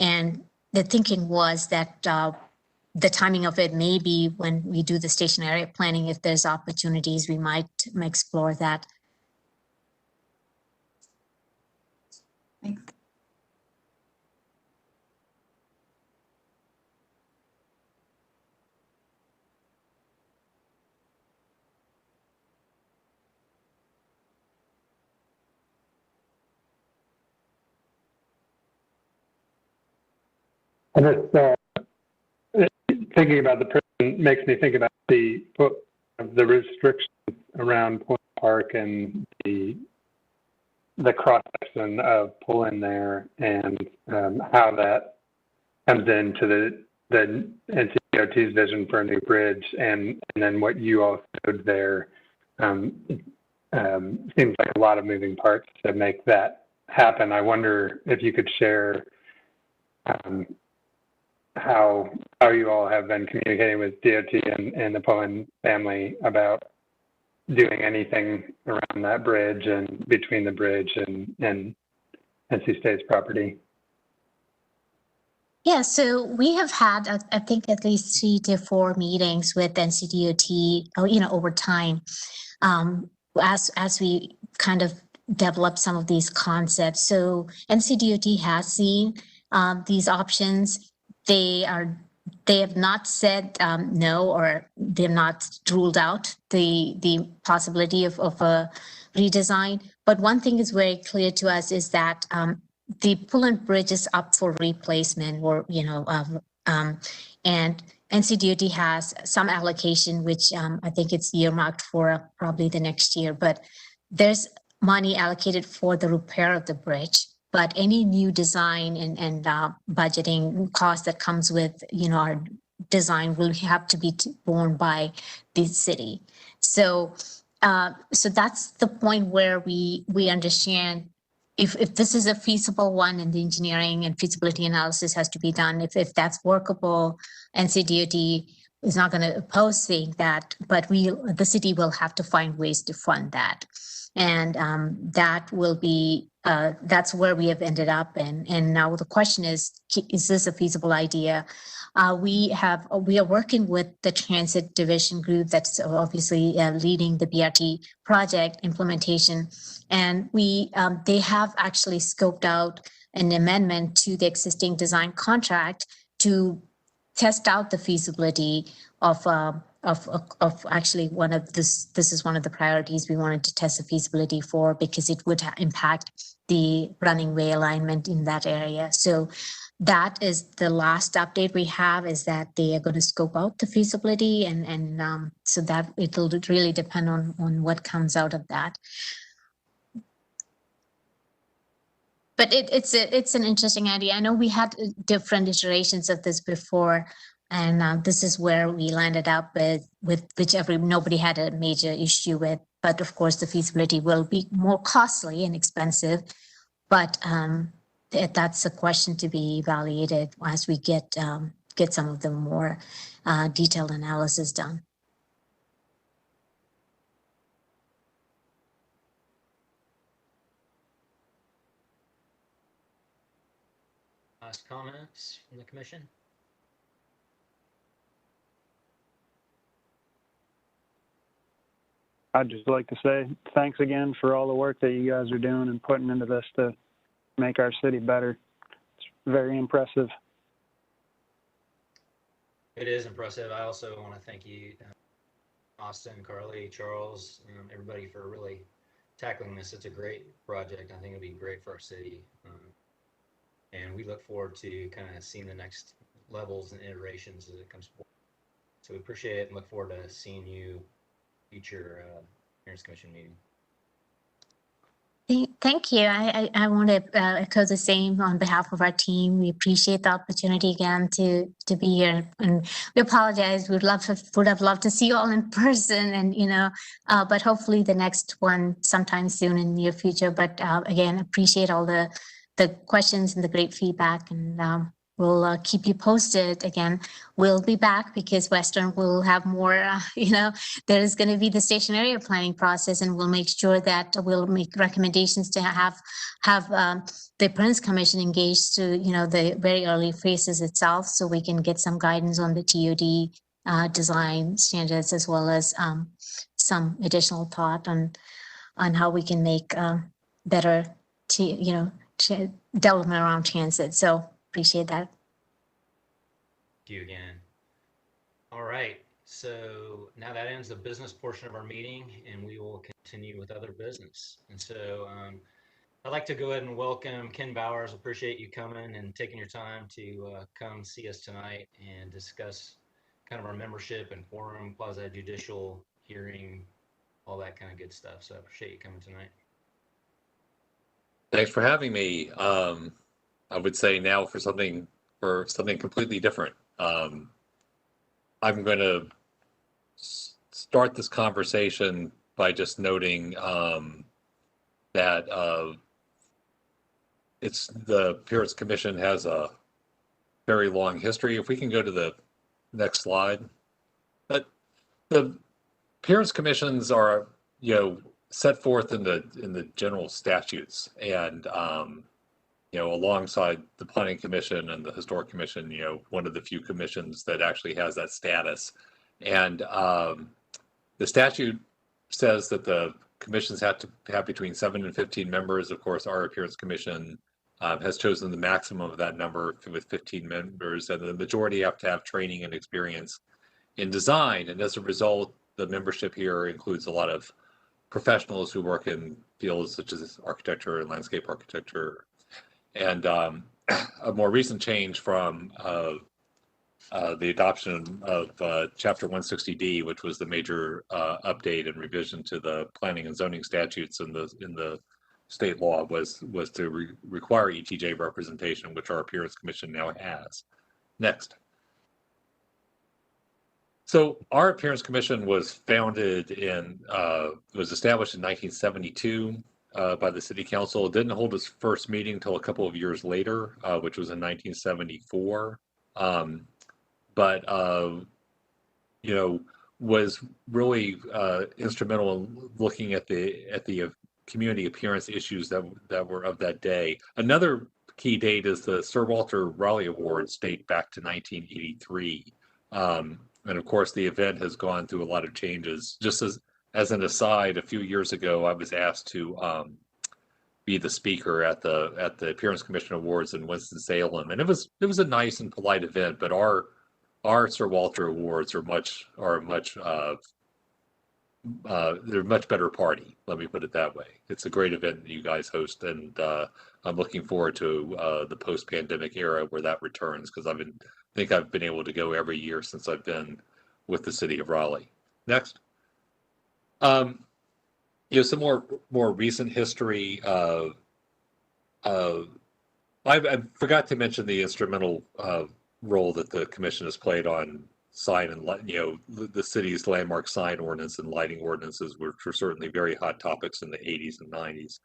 And the thinking was that the timing of it may be when we do the station area planning. If there's opportunities, we might explore that. Thanks. And it's thinking about the prison makes me think about the restrictions around Point Park and the cross section of pull in there, and how that comes into the NCDOT's vision for a new bridge, and then what you all showed there. Seems like a lot of moving parts to make that happen. I wonder if you could share how you all have been communicating with DOT and the Pullen family about doing anything around that bridge and between the bridge and NC State's property. Yeah, so we have had, I think, at least 3 to 4 meetings with NCDOT, over time, as we kind of develop some of these concepts. So NCDOT has seen these options. They have not said no, or they've not ruled out the possibility of a redesign. But one thing is very clear to us is that the Pullen Bridge is up for replacement, or and NCDOT has some allocation, which I think it's earmarked for probably the next year. But there's money allocated for the repair of the bridge. But any new design and budgeting cost that comes with our design will have to be borne by the city. So that's the point where we understand if this is a feasible one, and the engineering and feasibility analysis has to be done. If that's workable, NCDOT is not going to oppose saying that, but the city will have to find ways to fund that. And that will be, that's where we have ended up. And now the question is this a feasible idea? We are working with the transit division group that's obviously leading the BRT project implementation. And they have actually scoped out an amendment to the existing design contract to test out the feasibility of actually this is one of the priorities we wanted to test the feasibility for, because it would impact the running way alignment in that area. So that is the last update we have, is that they are going to scope out the feasibility, and so that it'll really depend on what comes out of that. But it's an interesting idea. I know we had different iterations of this before. And this is where we landed up with whichever nobody had a major issue with. But of course, the feasibility will be more costly and expensive. But that's a question to be evaluated as we get some of the more detailed analysis done. Last comments from the commission? I'd just like to say thanks again for all the work that you guys are doing and putting into this to make our city better. It's very impressive. It is impressive. I also want to thank you, Austin, Carly, Charles, everybody for really tackling this. It's a great project. I think it'll be great for our city. And we look forward to kind of seeing the next levels and iterations as it comes forward. So we appreciate it and look forward to seeing you future Parents Commission meeting. Thank you. I want to echo the same on behalf of our team. We appreciate the opportunity again to be here, and we apologize. Would have loved to see you all in person, and but hopefully the next one sometime soon in the near future. But again, appreciate all the questions and the great feedback, and we'll keep you posted. Again, we'll be back because Western will have more, there is going to be the station area planning process, and we'll make sure that we'll make recommendations to have the Parents Commission engaged to, the very early phases itself, so we can get some guidance on the TOD design standards, as well as some additional thought on how we can make better, development around transit. So appreciate that. Thank you again. All right, so now that ends the business portion of our meeting, and we will continue with other business. And so I'd like to go ahead and welcome Ken Bowers. Appreciate you coming and taking your time to come see us tonight and discuss kind of our membership and forum, quasi-judicial hearing, all that kind of good stuff. So I appreciate you coming tonight. Thanks for having me. I would say now for something completely different. I'm going to start this conversation by just noting that it's the Parents Commission has a very long history. If we can go to the next slide, but the Parents Commissions are set forth in the general statutes, and alongside the Planning Commission and the Historic Commission, one of the few commissions that actually has that status. And the statute says that the commissions have to have between 7 and 15 members. Of course, our Appearance Commission has chosen the maximum of that number with 15 members, and the majority have to have training and experience in design. And as a result, the membership here includes a lot of professionals who work in fields such as architecture and landscape architecture. And a more recent change from the adoption of Chapter 160D, which was the major update and revision to the planning and zoning statutes in the state law, was to require ETJ representation, which our Appearance Commission now has. Next. So our Appearance Commission was established in 1972 by the City Council. It didn't hold its first meeting until a couple of years later, which was in 1974. Was really instrumental in looking at the community appearance issues that were of that day. Another key date is the Sir Walter Raleigh Awards date back to 1983. And of course, the event has gone through a lot of changes. Just as an aside, a few years ago, I was asked to be the speaker at the Appearance Commission Awards in Winston-Salem, and it was a nice and polite event. But our Sir Walter Awards are they're a much better party. Let me put it that way. It's a great event that you guys host, and I'm looking forward to the post-pandemic era where that returns, because I think I've been able to go every year since I've been with the city of Raleigh. Next. Some more recent history. I forgot to mention the instrumental role that the commission has played on sign and the city's landmark sign ordinance and lighting ordinances, which were certainly very hot topics in the 80s and 90s.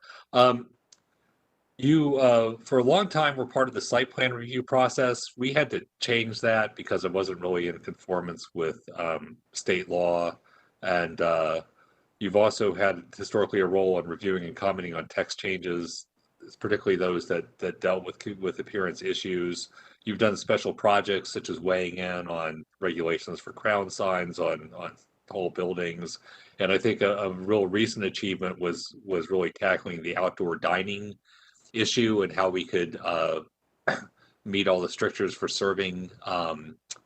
You, for a long time, were part of the site plan review process. We had to change that because it wasn't really in conformance with state law. And you've also had historically a role in reviewing and commenting on text changes, particularly those that dealt with appearance issues. You've done special projects such as weighing in on regulations for crown signs on tall buildings. And I think a real recent achievement was really tackling the outdoor dining issue and how we could meet all the strictures for serving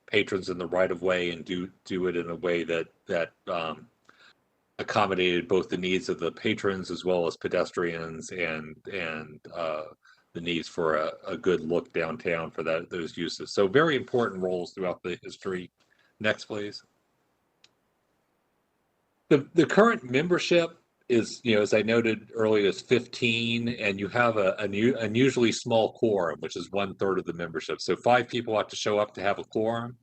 patrons in the right of way and do it in a way that accommodated both the needs of the patrons as well as pedestrians and the needs for a good look downtown for those uses. So very important roles throughout the history. Next, please. The current membership is, as I noted earlier, is 15, and you have an unusually small quorum, which is 1/3 of the membership. So 5 people have to show up to have a quorum.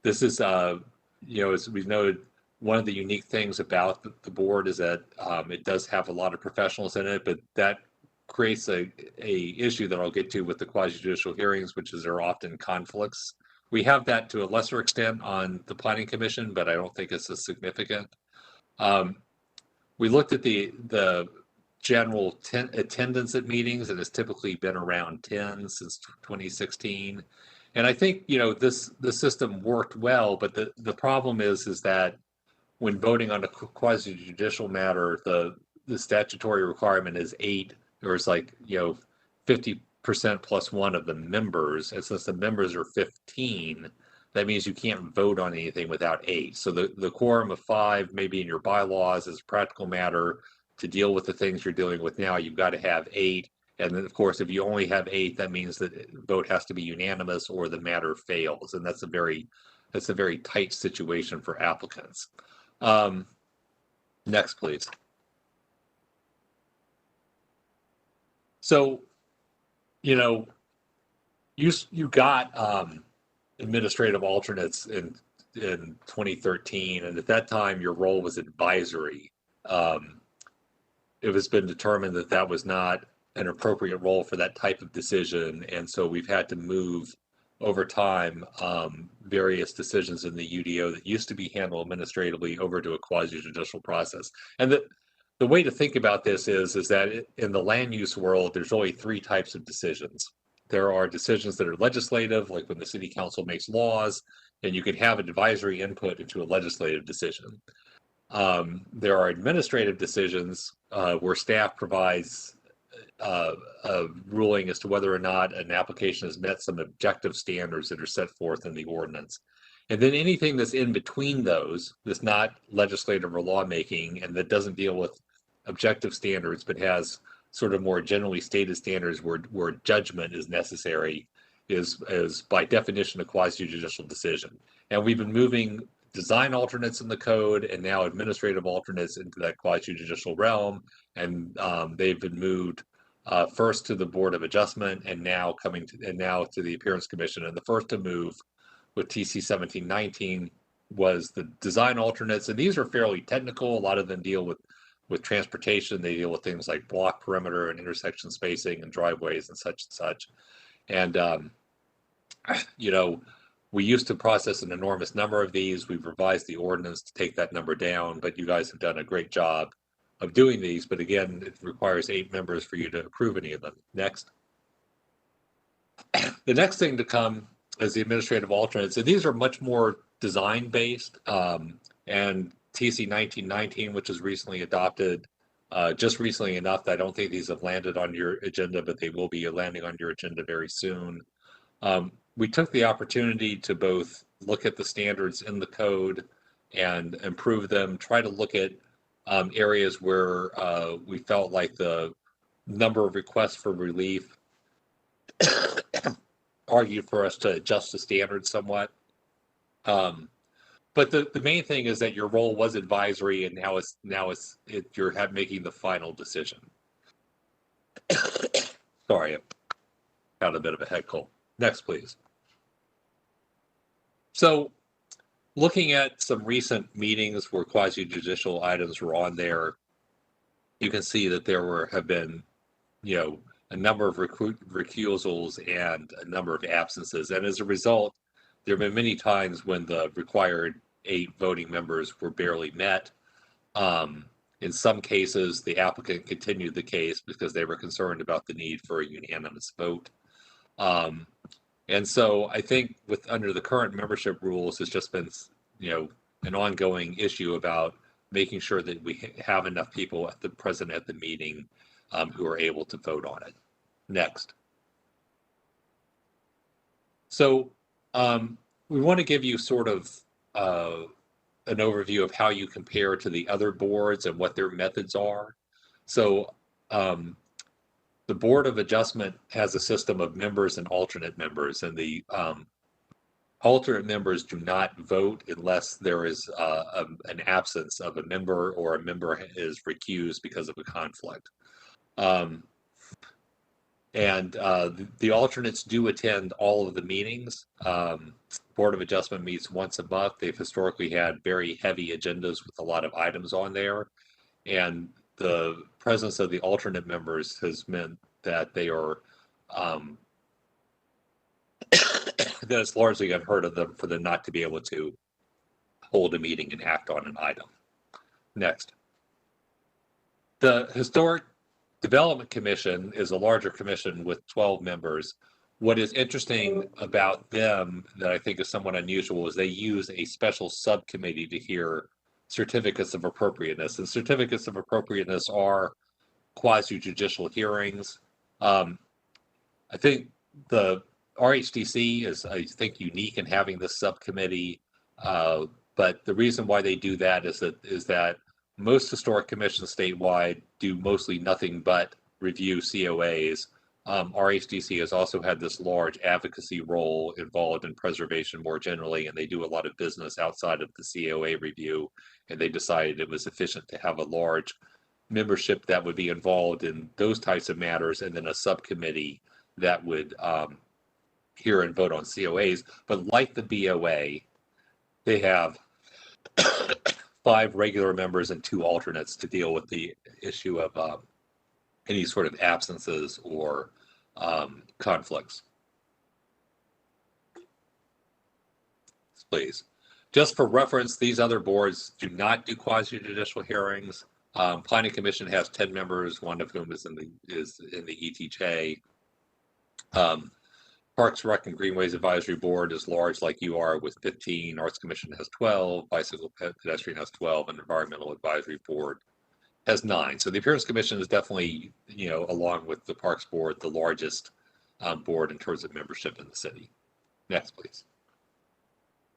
This is, as we've noted, one of the unique things about the board is that it does have a lot of professionals in it, but that creates a issue that I'll get to with the quasi-judicial hearings, which is there are often conflicts. We have that to a lesser extent on the planning commission, but I don't think it's as significant. We looked at the general attendance at meetings, and it's typically been around 10 since 2016. And I think the system worked well, but the problem is that when voting on a quasi-judicial matter, the statutory requirement is 8, or it's 50% plus 1 of the members, and since the members are 15. That means you can't vote on anything without 8. So the quorum of 5 may be in your bylaws as a practical matter. To deal with the things you're dealing with now, you've got to have 8. And then, of course, if you only have 8, that means that the vote has to be unanimous or the matter fails. And that's a very tight situation for applicants. Next, please. So, you got administrative alternates in 2013, and at that time your role was advisory. It has been determined that was not an appropriate role for that type of decision, and so we've had to move over time various decisions in the UDO that used to be handled administratively over to a quasi-judicial process. And the way to think about this is that in the land use world, there's only 3 types of decisions. There are decisions that are legislative, like when the city council makes laws, and you can have advisory input into a legislative decision. There are administrative decisions where staff provides a ruling as to whether or not an application has met some objective standards that are set forth in the ordinance. And then anything that's in between those, that's not legislative or lawmaking, and that doesn't deal with objective standards, but has sort of more generally stated standards where judgment is necessary, is by definition a quasi-judicial decision. And we've been moving design alternates in the code and now administrative alternates into that quasi-judicial realm, and they've been moved first to the Board of Adjustment and now to the Appearance Commission. And the first to move with TC 1719 was the design alternates, and these are fairly technical. A lot of them deal with transportation. They deal with things like block perimeter and intersection spacing and driveways and such. And, we used to process an enormous number of these. We've revised the ordinance to take that number down, but you guys have done a great job of doing these. But again, it requires 8 members for you to approve any of them. Next. The next thing to come is the administrative alternates. And these are much more design based, and TC 1919, which was recently adopted, just recently enough that I don't think these have landed on your agenda, but they will be landing on your agenda very soon. We took the opportunity to both look at the standards in the code and improve them, try to look at areas where we felt like the number of requests for relief argued for us to adjust the standards somewhat. But the main thing is that your role was advisory, and now you're making the final decision. Sorry, I got a bit of a head cold. Next, please. So looking at some recent meetings where quasi-judicial items were on there, you can see that have been, a number of recusals and a number of absences. And as a result, there have been many times when the required 8 voting members were barely met. In some cases, the applicant continued the case because they were concerned about the need for a unanimous vote. And so I think under the current membership rules, it's just been, an ongoing issue about making sure that we have enough people present at the meeting who are able to vote on it. Next. So we want to give you sort of an overview of how you compare to the other boards and what their methods are. So the Board of Adjustment has a system of members and alternate members, and the alternate members do not vote unless there is an absence of a member or a member is recused because of a conflict. The alternates do attend all of the meetings. Board of Adjustment meets once a month. They've historically had very heavy agendas with a lot of items on there. And the presence of the alternate members has meant that they are, that it's largely unheard of them for them not to be able to hold a meeting and act on an item. Next. The Historic Development Commission is a larger commission with 12 members. What is interesting about them that I think is somewhat unusual is they use a special subcommittee to hear certificates of appropriateness. And certificates of appropriateness are quasi-judicial hearings. I think the RHDC is, I think, unique in having this subcommittee. But the reason why they do that is that most historic commissions statewide do mostly nothing but review COAs. RHDC has also had this large advocacy role involved in preservation more generally, and they do a lot of business outside of the COA review, and they decided it was efficient to have a large membership that would be involved in those types of matters, and then a subcommittee that would hear and vote on COAs. But like the BOA, they have 5 regular members and 2 alternates to deal with the issue of any sort of absences or conflicts. Please. Just for reference, these other boards do not do quasi-judicial hearings. Planning Commission has 10 members, one of whom is in the ETJ. Parks, Rec, and Greenways Advisory Board is large like you are with 15. Arts Commission has 12. Bicycle Pedestrian has 12. And Environmental Advisory Board has 9. So the Appearance Commission is definitely, along with the Parks Board, the largest board in terms of membership in the city. Next, please.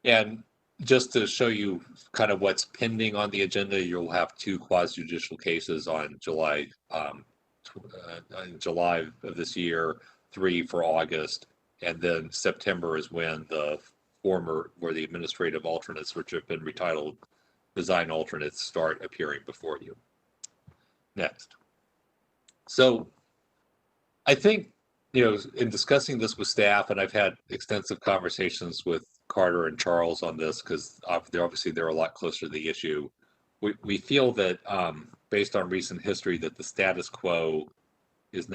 And just to show you kind of what's pending on the agenda, you'll have 2 quasi-judicial cases on July in July of this year, 3 for August, and then September is when where the administrative alternates, which have been retitled design alternates, start appearing before you. Next. So I think, in discussing this with staff, and I've had extensive conversations with Carter and Charles on this because obviously they're a lot closer to the issue. We feel that based on recent history that the status quo is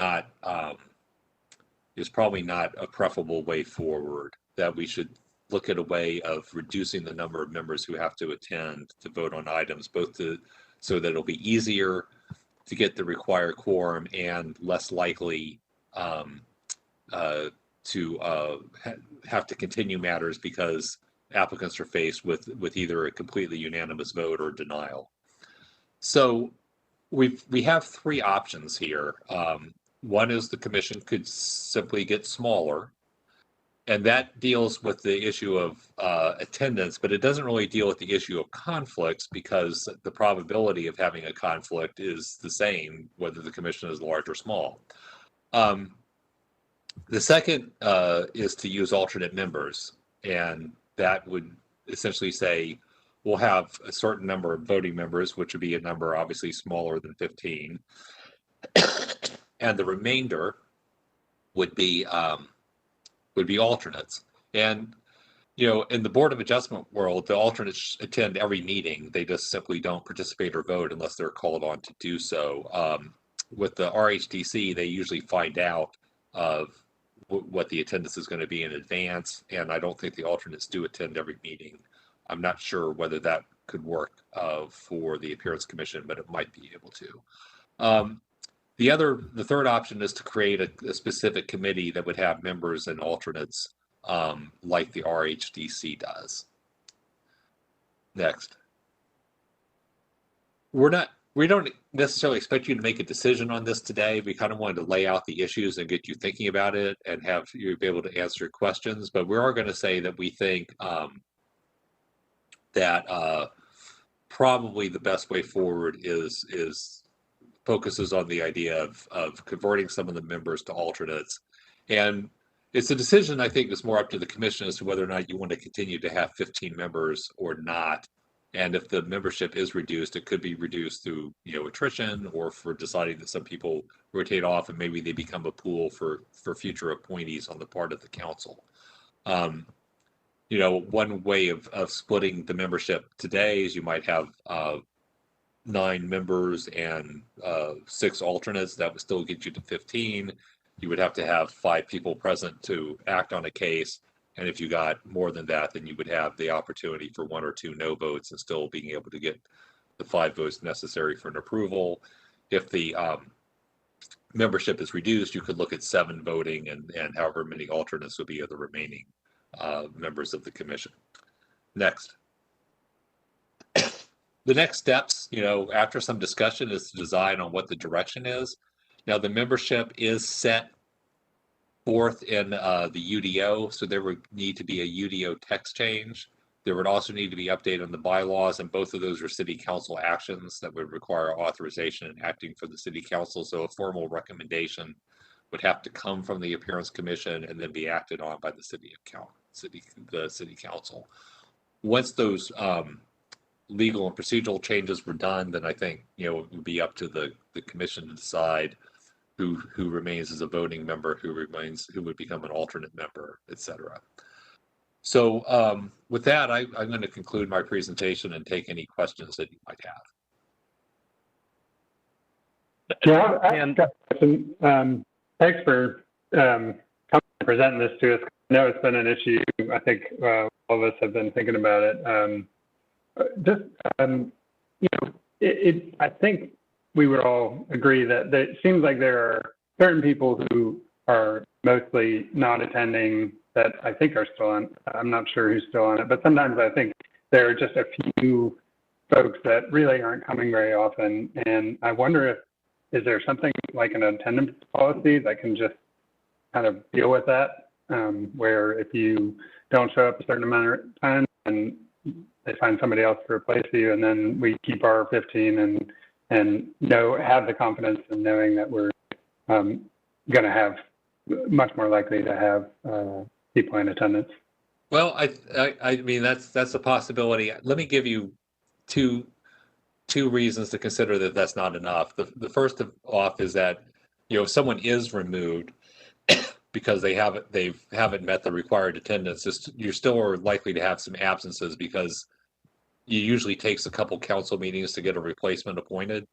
probably not a preferable way forward, that we should look at a way of reducing the number of members who have to attend to vote on items, so that it'll be easier to get the required quorum and less likely to have to continue matters because applicants are faced with either a completely unanimous vote or denial. So we have 3 options here. One is the commission could simply get smaller, and that deals with the issue of attendance, but it doesn't really deal with the issue of conflicts because the probability of having a conflict is the same whether the commission is large or small. The second is to use alternate members, and that would essentially say we'll have a certain number of voting members, which would be a number obviously smaller than 15, and the remainder would be would be alternates. And, in the Board of Adjustment world, the alternates attend every meeting. They just simply don't participate or vote unless they're called on to do so. With the RHDC, they usually find out of what the attendance is going to be in advance, and I don't think the alternates do attend every meeting. I'm not sure whether that could work for the Appearance Commission, but it might be able to. The third option is to create a specific committee that would have members and alternates like the RHDC does. Next. We don't necessarily expect you to make a decision on this today. We kind of wanted to lay out the issues and get you thinking about it and have you be able to answer questions. But we are going to say that we think that probably the best way forward is focuses on the idea of converting some of the members to alternates. And it's a decision, I think, is more up to the commission as to whether or not you want to continue to have 15 members or not. And if the membership is reduced, it could be reduced through, attrition, or for deciding that some people rotate off and maybe they become a pool for future appointees on the part of the council. One way of splitting the membership today is you might have 9 members and 6 alternates. That would still get you to 15. You would have to have 5 people present to act on a case. And if you got more than that, then you would have the opportunity for 1 or 2 no votes and still being able to get the 5 votes necessary for an approval. If the membership is reduced, you could look at 7 voting and however many alternates would be of the remaining members of the commission. Next. The next steps, after some discussion, is to decide on what the direction is. Now, the membership is set forth in the UDO, so there would need to be a UDO text change. There would also need to be update on the bylaws, and both of those are city council actions that would require authorization and acting for the city council. So a formal recommendation would have to come from the Appearance Commission and then be acted on by the city council. Once those legal and procedural changes were done, then I think it would be up to the commission to decide who remains as a voting member, who would become an alternate member, etc. So with that, I'm going to conclude my presentation and take any questions that you might have. Yeah, and thanks for coming and presenting this to us. I know it's been an issue. I think all of us have been thinking about it. I think we would all agree that it seems like there are certain people who are mostly not attending that I think are still on. I'm not sure who's still on it, but sometimes I think there are just a few folks that really aren't coming very often. And I wonder is there something like an attendance policy that can just kind of deal with that, where if you don't show up a certain amount of time and they find somebody else to replace you, and then we keep our 15 and have the confidence in knowing that we're going to have much more likely to have people in attendance. Well, I mean that's a possibility. Let me give you two reasons to consider that that's not enough. The first off is that if someone is removed because they haven't met the required attendance, you're still likely to have some absences because it usually takes a couple council meetings to get a replacement appointed.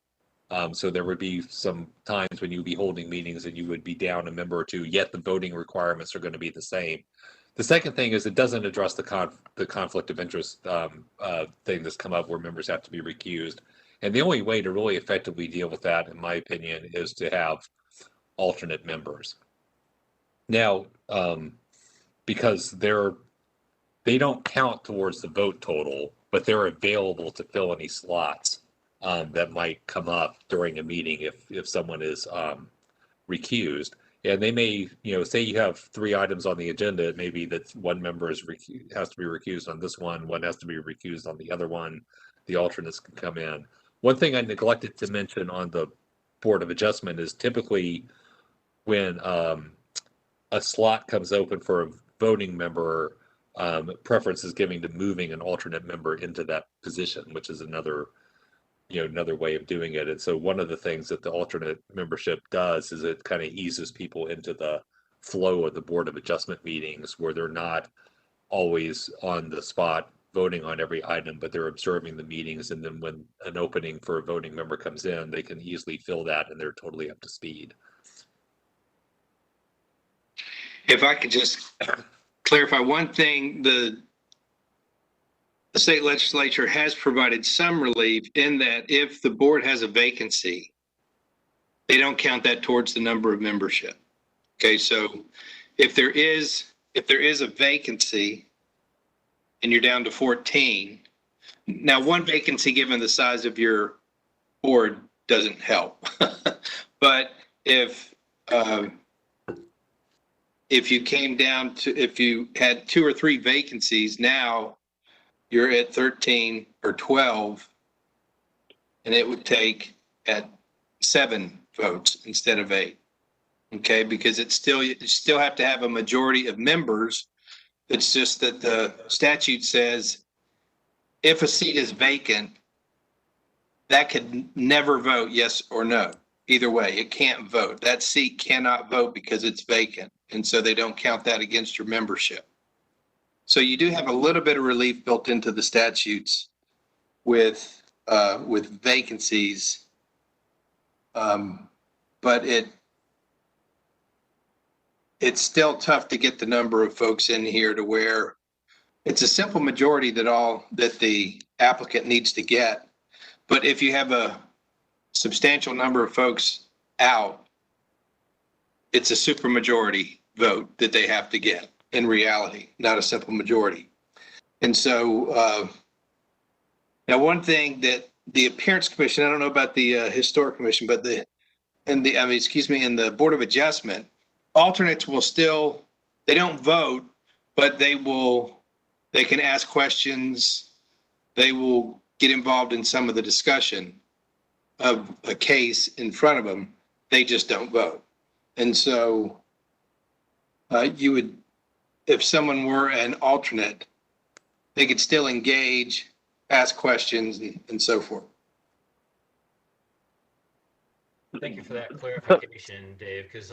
So there would be some times when you'd be holding meetings and you would be down a member or two, yet the voting requirements are going to be the same. The second thing is it doesn't address the conflict of interest thing that's come up where members have to be recused. And the only way to really effectively deal with that, in my opinion, is to have alternate members. Now, because they don't count towards the vote total, but they're available to fill any slots that might come up during a meeting if someone is recused. And they may, say you have 3 items on the agenda, it may be that one member has to be recused on this one has to be recused on the other one, the alternates can come in. One thing I neglected to mention on the Board of Adjustment is typically when a slot comes open for a voting member, preference is given to moving an alternate member into that position, which is another way of doing it. And so one of the things that the alternate membership does is it kind of eases people into the flow of the Board of Adjustment meetings where they're not always on the spot voting on every item, but they're observing the meetings. And then when an opening for a voting member comes in, they can easily fill that and they're totally up to speed. If I could just clarify one thing, the state legislature has provided some relief in that if the board has a vacancy, they don't count that towards the number of membership. Okay, so if there is a vacancy and you're down to 14, now one vacancy given the size of your board doesn't help. But if you came down to, if you had 2 or 3 vacancies, now you're at 13 or 12, and it would take at 7 votes instead of 8. Okay, because you still have to have a majority of members. It's just that the statute says if a seat is vacant, that could never vote yes or no. Either way, it can't vote. That seat cannot vote because it's vacant. And so they don't count that against your membership. So you do have a little bit of relief built into the statutes with vacancies. But it's still tough to get the number of folks in here to where it's a simple majority that the applicant needs to get. But if you have a substantial number of folks out, it's a supermajority vote that they have to get in reality, not a simple majority. And so now one thing that the Appearance Commission, I don't know about the Historic Commission, but in the Board of Adjustment, alternates will still, they don't vote, but they can ask questions. They will get involved in some of the discussion of a case in front of them. They just don't vote. And so you would, if someone were an alternate, they could still engage, ask questions, and so forth. Thank you for that clarification, Dave, because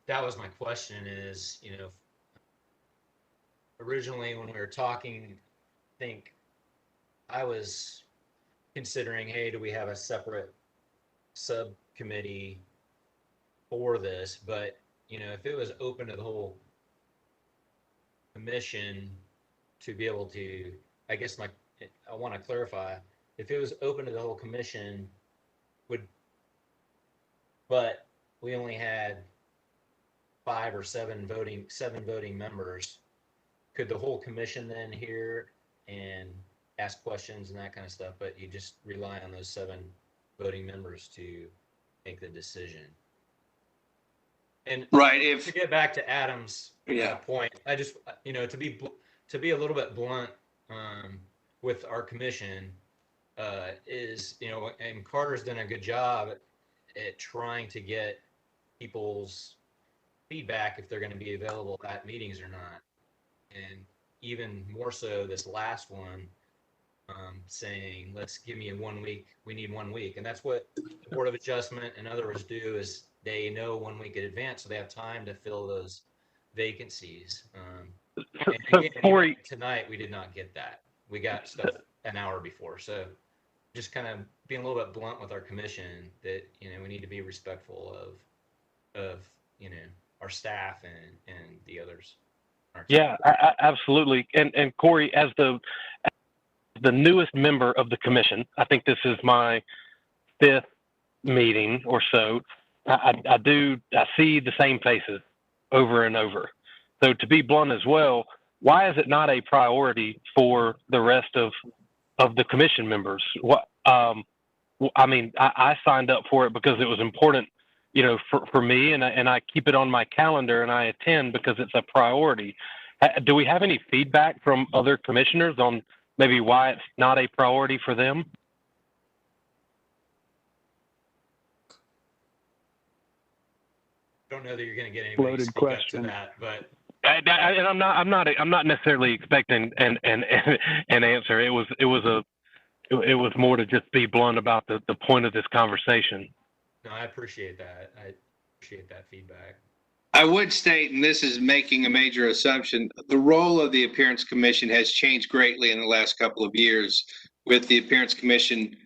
that was my question is, originally when we were talking, I think I was considering, hey, do we have a separate subcommittee for this? But, if it was open to the whole commission to be able to, I guess I want to clarify, if it was open to the whole commission, but we only had 5 or 7 voting members, could the whole commission then hear and ask questions and that kind of stuff, but you just rely on those 7 voting members to make the decision? And right, to get back to Adam's point, I just, to be a little bit blunt with our commission, is, and Carter's done a good job at trying to get people's feedback if they're going to be available at meetings or not. And even more so this last one, saying, let's give me 1 week. We need 1 week. And that's what the Board of Adjustment and others do, is they know 1 week in advance, so they have time to fill those vacancies. And again, tonight we did not get that. We got stuff an hour before. So just kind of being a little bit blunt with our commission that, we need to be respectful of our staff and the others. Yeah, absolutely. And Corey, as the newest member of the commission, I think this is my 5th meeting or so. I see the same faces over and over. So to be blunt as well, why is it not a priority for the rest of the commission members? I signed up for it because it was important, for me, and I keep it on my calendar and I attend because it's a priority. Do we have any feedback from other commissioners on maybe why it's not a priority for them? I don't know that you're going to get anybody to speak up to that, but and I'm not necessarily expecting an answer. It was more to just be blunt about the point of this conversation. No, I appreciate that. Appreciate that feedback. I would state, and this is making a major assumption, the role of the Appearance Commission has changed greatly in the last couple of years, with the Appearance Commission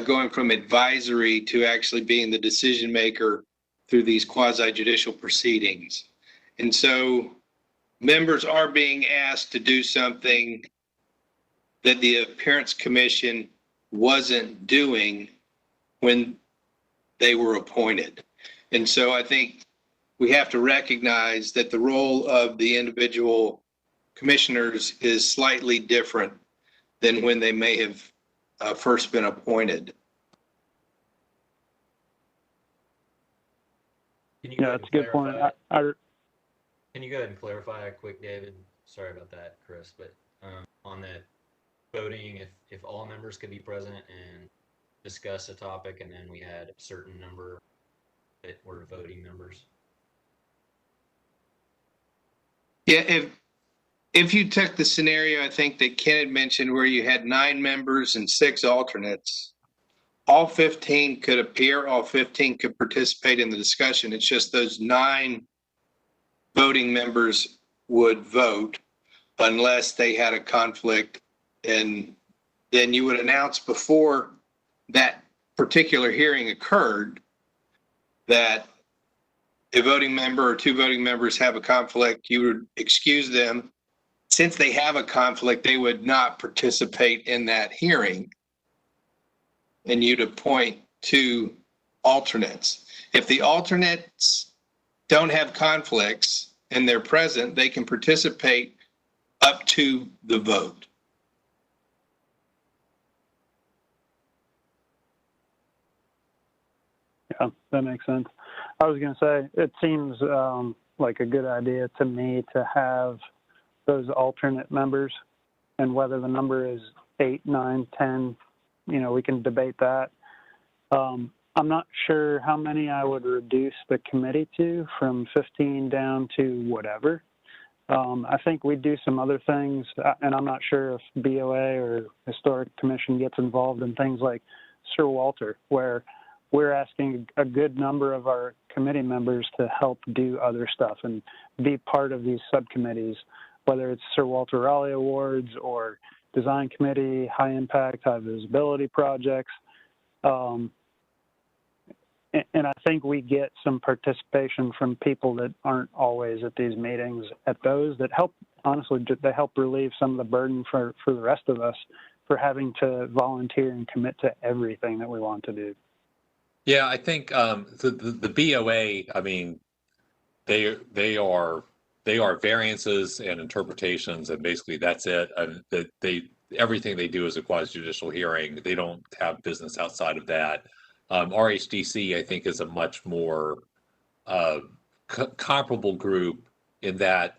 going from advisory to actually being the decision maker through these quasi-judicial proceedings. And so members are being asked to do something that the Appearance Commission wasn't doing when they were appointed. And so I think we have to recognize that the role of the individual commissioners is slightly different than when they may have first been appointed. Can you Yeah, that's a good point. Can you go ahead and clarify quick, David? Sorry about that, Chris, but on that voting, if all members could be present and discuss a topic, and then we had a certain number that were voting members. Yeah, if you took the scenario, I think that Ken had mentioned, where you had 9 members and 6 alternates, all 15 could appear, all 15 could participate in the discussion. It's just those 9 voting members would vote unless they had a conflict, and then you would announce before that particular hearing occurred that a voting member or 2 voting members have a conflict. You would excuse them. Since they have a conflict, they would not participate in that hearing, and you'd appoint 2 alternates. If the alternates don't have conflicts and they're present, they can participate up to the vote. Yeah, that makes sense. I was going to say, it seems like a good idea to me to have those alternate members, and whether the number is 8, 9, 10, we can debate that. I'm not sure how many I would reduce the committee to, from 15 down to whatever. I think we do some other things, and I'm not sure if BOA or Historic Commission gets involved in things like Sir Walter, where we're asking a good number of our committee members to help do other stuff and be part of these subcommittees, whether it's Sir Walter Raleigh Awards or Design Committee, High Impact, High Visibility projects. And I think we get some participation from people that aren't always at these meetings, at those that help, honestly, they help relieve some of the burden for the rest of us for having to volunteer and commit to everything that we want to do. Yeah, I think the BOA, I mean, they are variances and interpretations, and basically that's it. Everything they do is a quasi-judicial hearing. They don't have business outside of that. RHDC, I think, is a much more comparable group in that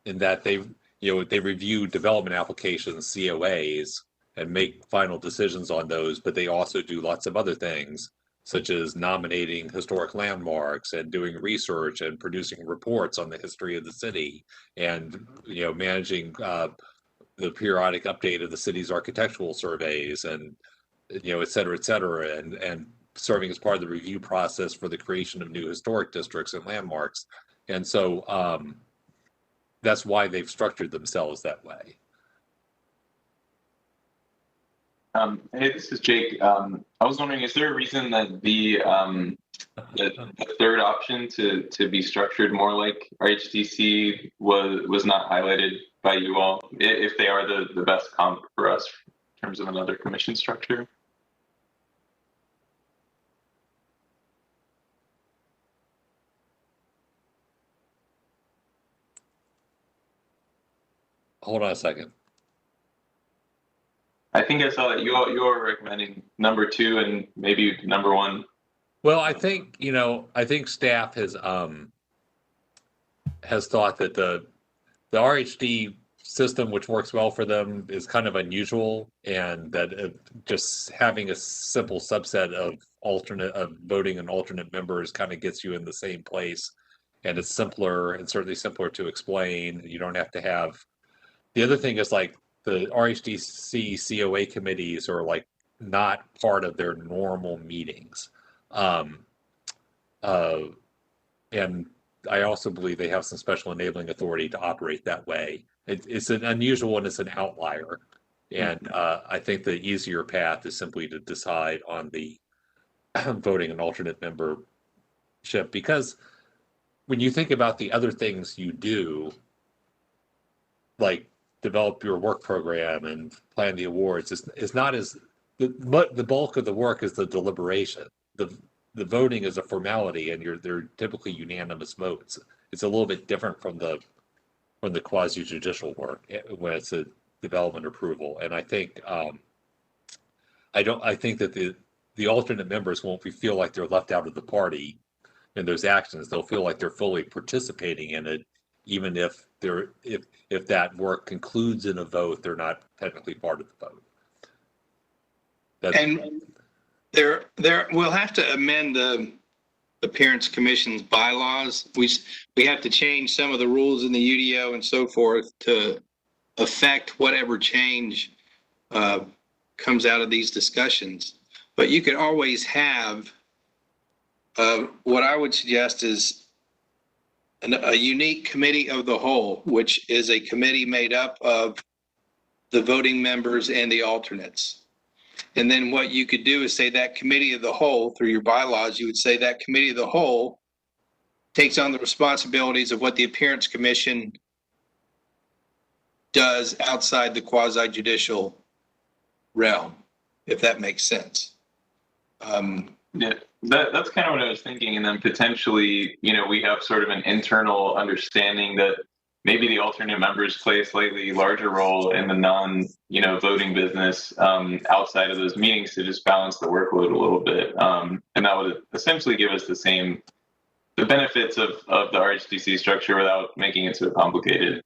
they review development applications, COAs, and make final decisions on those, but they also do lots of other things, such as nominating historic landmarks and doing research and producing reports on the history of the city, and managing the periodic update of the city's architectural surveys, and et cetera, and serving as part of the review process for the creation of new historic districts and landmarks. And so that's why they've structured themselves that way. Hey, this is Jake. I was wondering, is there a reason that the third option to be structured more like RHDC was not highlighted by you all, if they are the best comp for us in terms of another commission structure? Hold on a second. I think I saw that you're recommending number 2 and maybe number 1. Well, I think staff has thought that the RHD system, which works well for them, is kind of unusual, and that just having a simple subset of voting and alternate members kind of gets you in the same place, and it's simpler, and certainly simpler to explain. You don't have to have. The other thing is, like, the RHDC COA committees are like not part of their normal meetings. and I also believe they have some special enabling authority to operate that way. It's an unusual and it's an outlier. And I think the easier path is simply to decide on the voting an alternate membership, because when you think about the other things you do, like develop your work program and plan the awards, it's not as the bulk of the work is the deliberation. The voting is a formality, and they're typically unanimous votes. It's a little bit different from the quasi judicial work when it's a development approval. And I think I think that the alternate members won't feel like they're left out of the party in those actions. They'll feel like they're fully participating in it, even if if that work concludes in a vote, they're not technically part of the vote. And we'll have to amend the Appearance Commission's bylaws. We have to change some of the rules in the UDO and so forth to affect whatever change comes out of these discussions. But you could always have what I would suggest is a unique committee of the whole, which is a committee made up of the voting members and the alternates. And then what you could do is say that committee of the whole, through your bylaws, you would say that committee of the whole takes on the responsibilities of what the Appearance Commission does outside the quasi-judicial realm, if that makes sense. Yeah, that's kind of what I was thinking. And then potentially, we have sort of an internal understanding that maybe the alternate members play a slightly larger role in the voting business outside of those meetings to just balance the workload a little bit. And that would essentially give us the benefits of the RHDC structure without making it so complicated.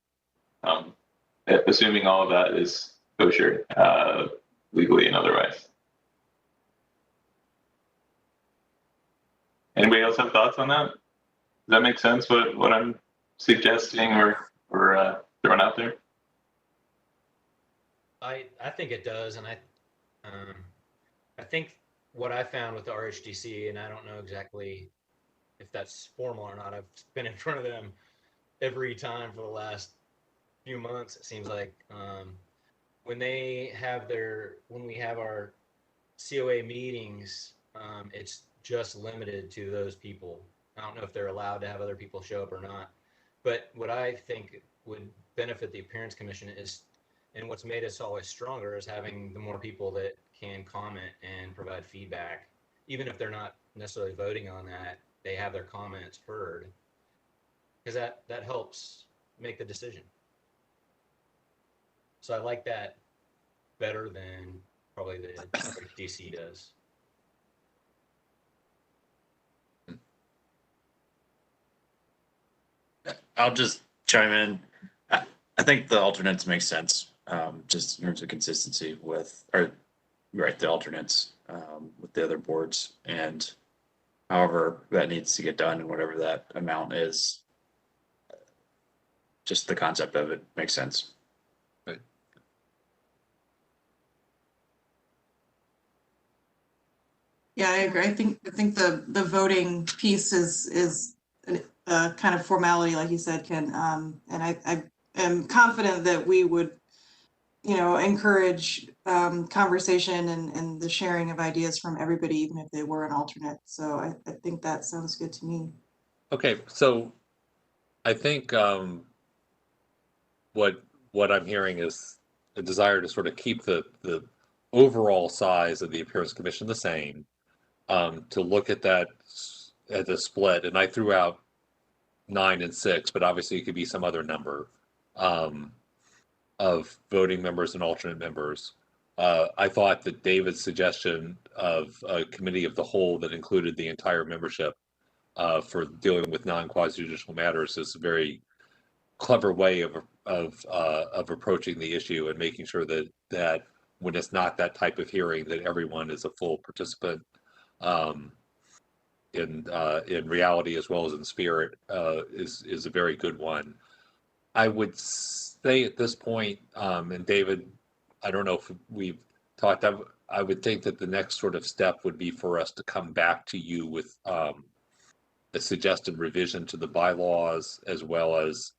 Assuming all of that is kosher, legally and otherwise. Anybody else have thoughts on that? Does that make sense, what I'm suggesting or throwing out there? I think it does, and I think what I found with the RHDC, and I don't know exactly if that's formal or not. I've been in front of them every time for the last few months. It seems like when we have our COA meetings, it's just limited to those people. I don't know if they're allowed to have other people show up or not. But what I think would benefit the Appearance Commission is, and what's made us always stronger, is having the more people that can comment and provide feedback. Even if they're not necessarily voting on that, they have their comments heard, because that helps make the decision. So I like that better than probably the DC does. I'll just chime in. I think the alternates make sense, just in terms of consistency the alternates with the other boards, and however that needs to get done and whatever that amount is, just the concept of it makes sense. Right. Yeah, I agree. I think the voting piece is a kind of formality, like you said, Ken. And I am confident that we would, encourage conversation and the sharing of ideas from everybody, even if they were an alternate. So I think that sounds good to me. Okay, so I think what I'm hearing is a desire to sort of keep the overall size of the Appearance Commission the same, to look at that at the split, and I threw out 9 and 6, but obviously it could be some other number of voting members and alternate members. I thought that David's suggestion of a committee of the whole that included the entire membership for dealing with non-quasi-judicial matters is a very clever way of approaching the issue and making sure that when it's not that type of hearing, that everyone is a full participant in reality as well as in spirit, is a very good one. I would say at this point, and David, I don't know if we've talked, I would think that the next sort of step would be for us to come back to you with a suggested revision to the bylaws, as well as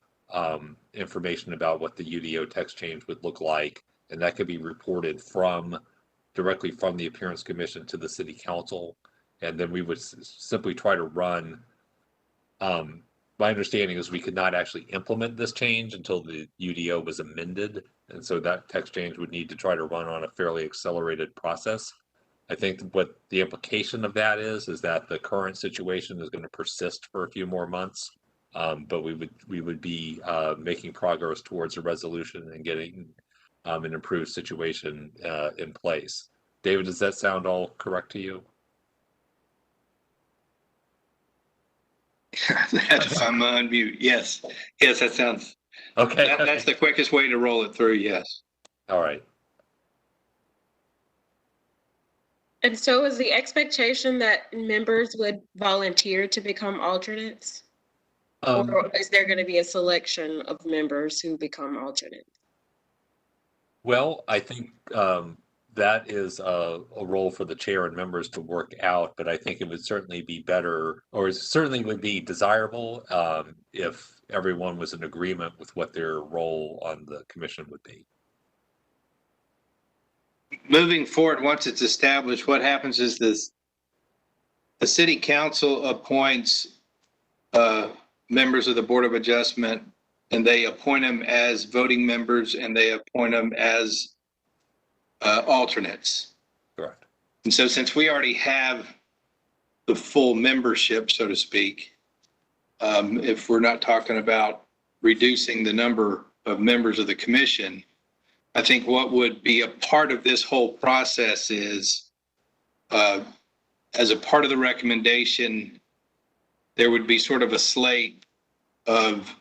information about what the UDO text change would look like. And that could be reported directly from the Appearance Commission to the City Council. And then we would simply try to run, my understanding is we could not actually implement this change until the UDO was amended. And so that text change would need to try to run on a fairly accelerated process. I think what the implication of that is that the current situation is going to persist for a few more months. But we would be making progress towards a resolution and getting an improved situation in place. David, does that sound all correct to you? If I'm on mute, yes, that sounds. Okay. That's the quickest way to roll it through. Yes. All right. And so is the expectation that members would volunteer to become alternates? Or is there going to be a selection of members who become alternates? Well, I think that is a role for the chair and members to work out, but I think it would certainly be better, or it certainly would be desirable if everyone was in agreement with what their role on the commission would be. Moving forward, once it's established, what happens is the city council appoints members of the Board of Adjustment, and they appoint them as voting members, and they appoint them as alternates. Correct. And so since we already have the full membership, so to speak, if we're not talking about reducing the number of members of the commission, I think what would be a part of this whole process is, as a part of the recommendation, there would be sort of a slate of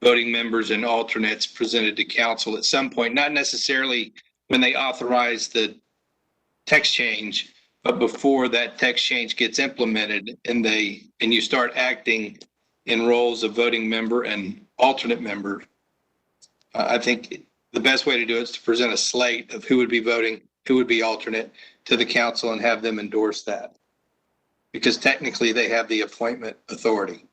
voting members and alternates presented to council at some point, not necessarily when they authorize the text change, but before that text change gets implemented and you start acting in roles of voting member and alternate member. I think the best way to do it is to present a slate of who would be voting, who would be alternate to the council and have them endorse that. Because technically they have the appointment authority.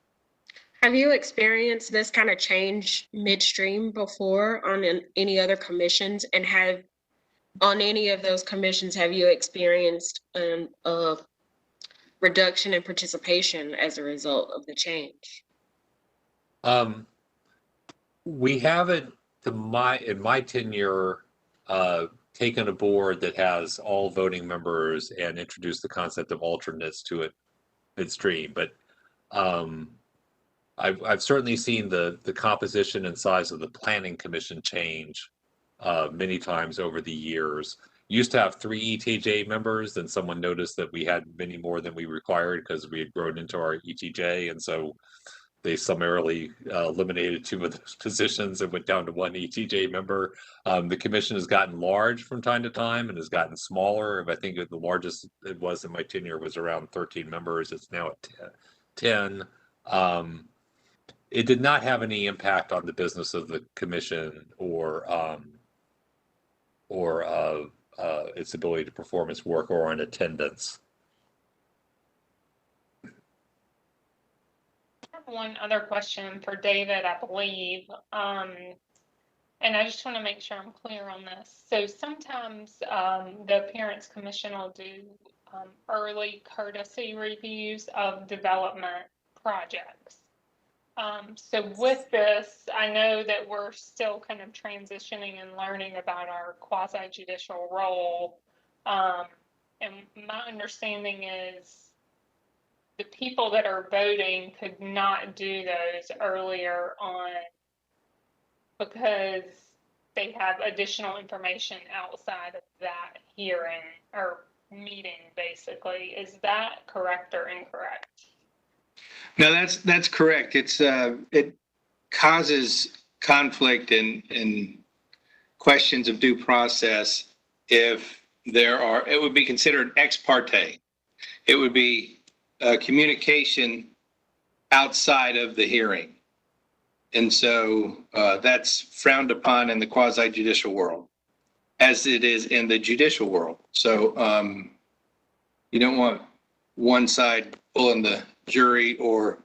Have you experienced this kind of change midstream before on any other commissions? And on any of those commissions, have you experienced a reduction in participation as a result of the change? We haven't, in my tenure, taken a board that has all voting members and introduced the concept of alternates to it midstream. But I've certainly seen the composition and size of the planning commission change many times over the years. Used to have 3 ETJ members, then someone noticed that we had many more than we required because we had grown into our ETJ, and so they summarily eliminated 2 of those positions and went down to 1 ETJ member. The commission has gotten large from time to time and has gotten smaller. I think the largest it was in my tenure was around 13 members. It's now at 10. It did not have any impact on the business of the commission or its ability to perform its work or on attendance. One other question for David, I believe, and I just want to make sure I'm clear on this. So sometimes the Appearance Commission will do early courtesy reviews of development projects. So with this, I know that we're still kind of transitioning and learning about our quasi-judicial role. And my understanding is the people that are voting could not do those earlier on because they have additional information outside of that hearing or meeting, basically. Is that correct or incorrect? No, that's correct. It causes conflict and questions of due process if it would be considered ex parte. It would be communication outside of the hearing. And so that's frowned upon in the quasi-judicial world, as it is in the judicial world. So you don't want one side pulling the jury or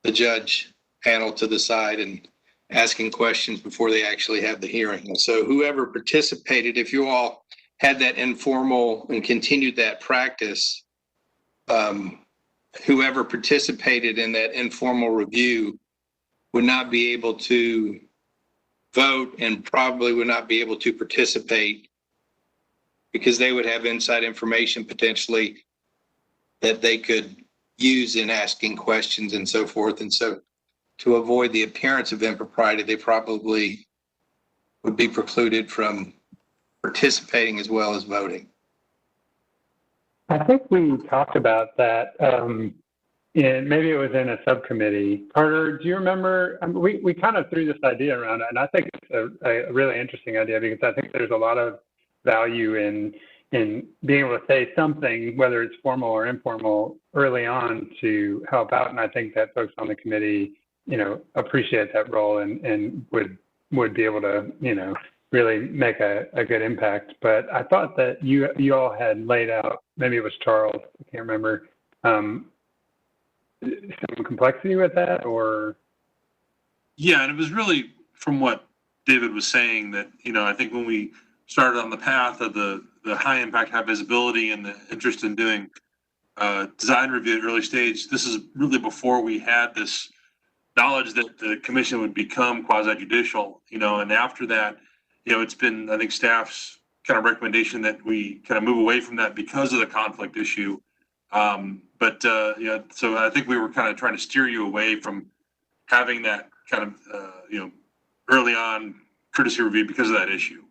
the judge panel to the side and asking questions before they actually have the hearing. And so whoever participated, if you all had that informal and continued that practice, whoever participated in that informal review would not be able to vote and probably would not be able to participate because they would have inside information potentially that they could use in asking questions and so forth. And so to avoid the appearance of impropriety, they probably would be precluded from participating as well as voting. I think we talked about that. Maybe it was in a subcommittee. Carter, do you remember? We kind of threw this idea around, and I think it's a really interesting idea because I think there's a lot of value in being able to say something, whether it's formal or informal, early on to help out. And I think that folks on the committee, appreciate that role and would be able to, really make a good impact. But I thought that you all had laid out, maybe it was Charles, I can't remember, some complexity with that, or? Yeah, and it was really from what David was saying that, I think when we started on the path of the high impact, high visibility and the interest in doing design review at early stage, this is really before we had this knowledge that the commission would become quasi-judicial, and after that, it's been, I think, staff's kind of recommendation that we kind of move away from that because of the conflict issue. So I think we were kind of trying to steer you away from having that kind of, early on courtesy review because of that issue.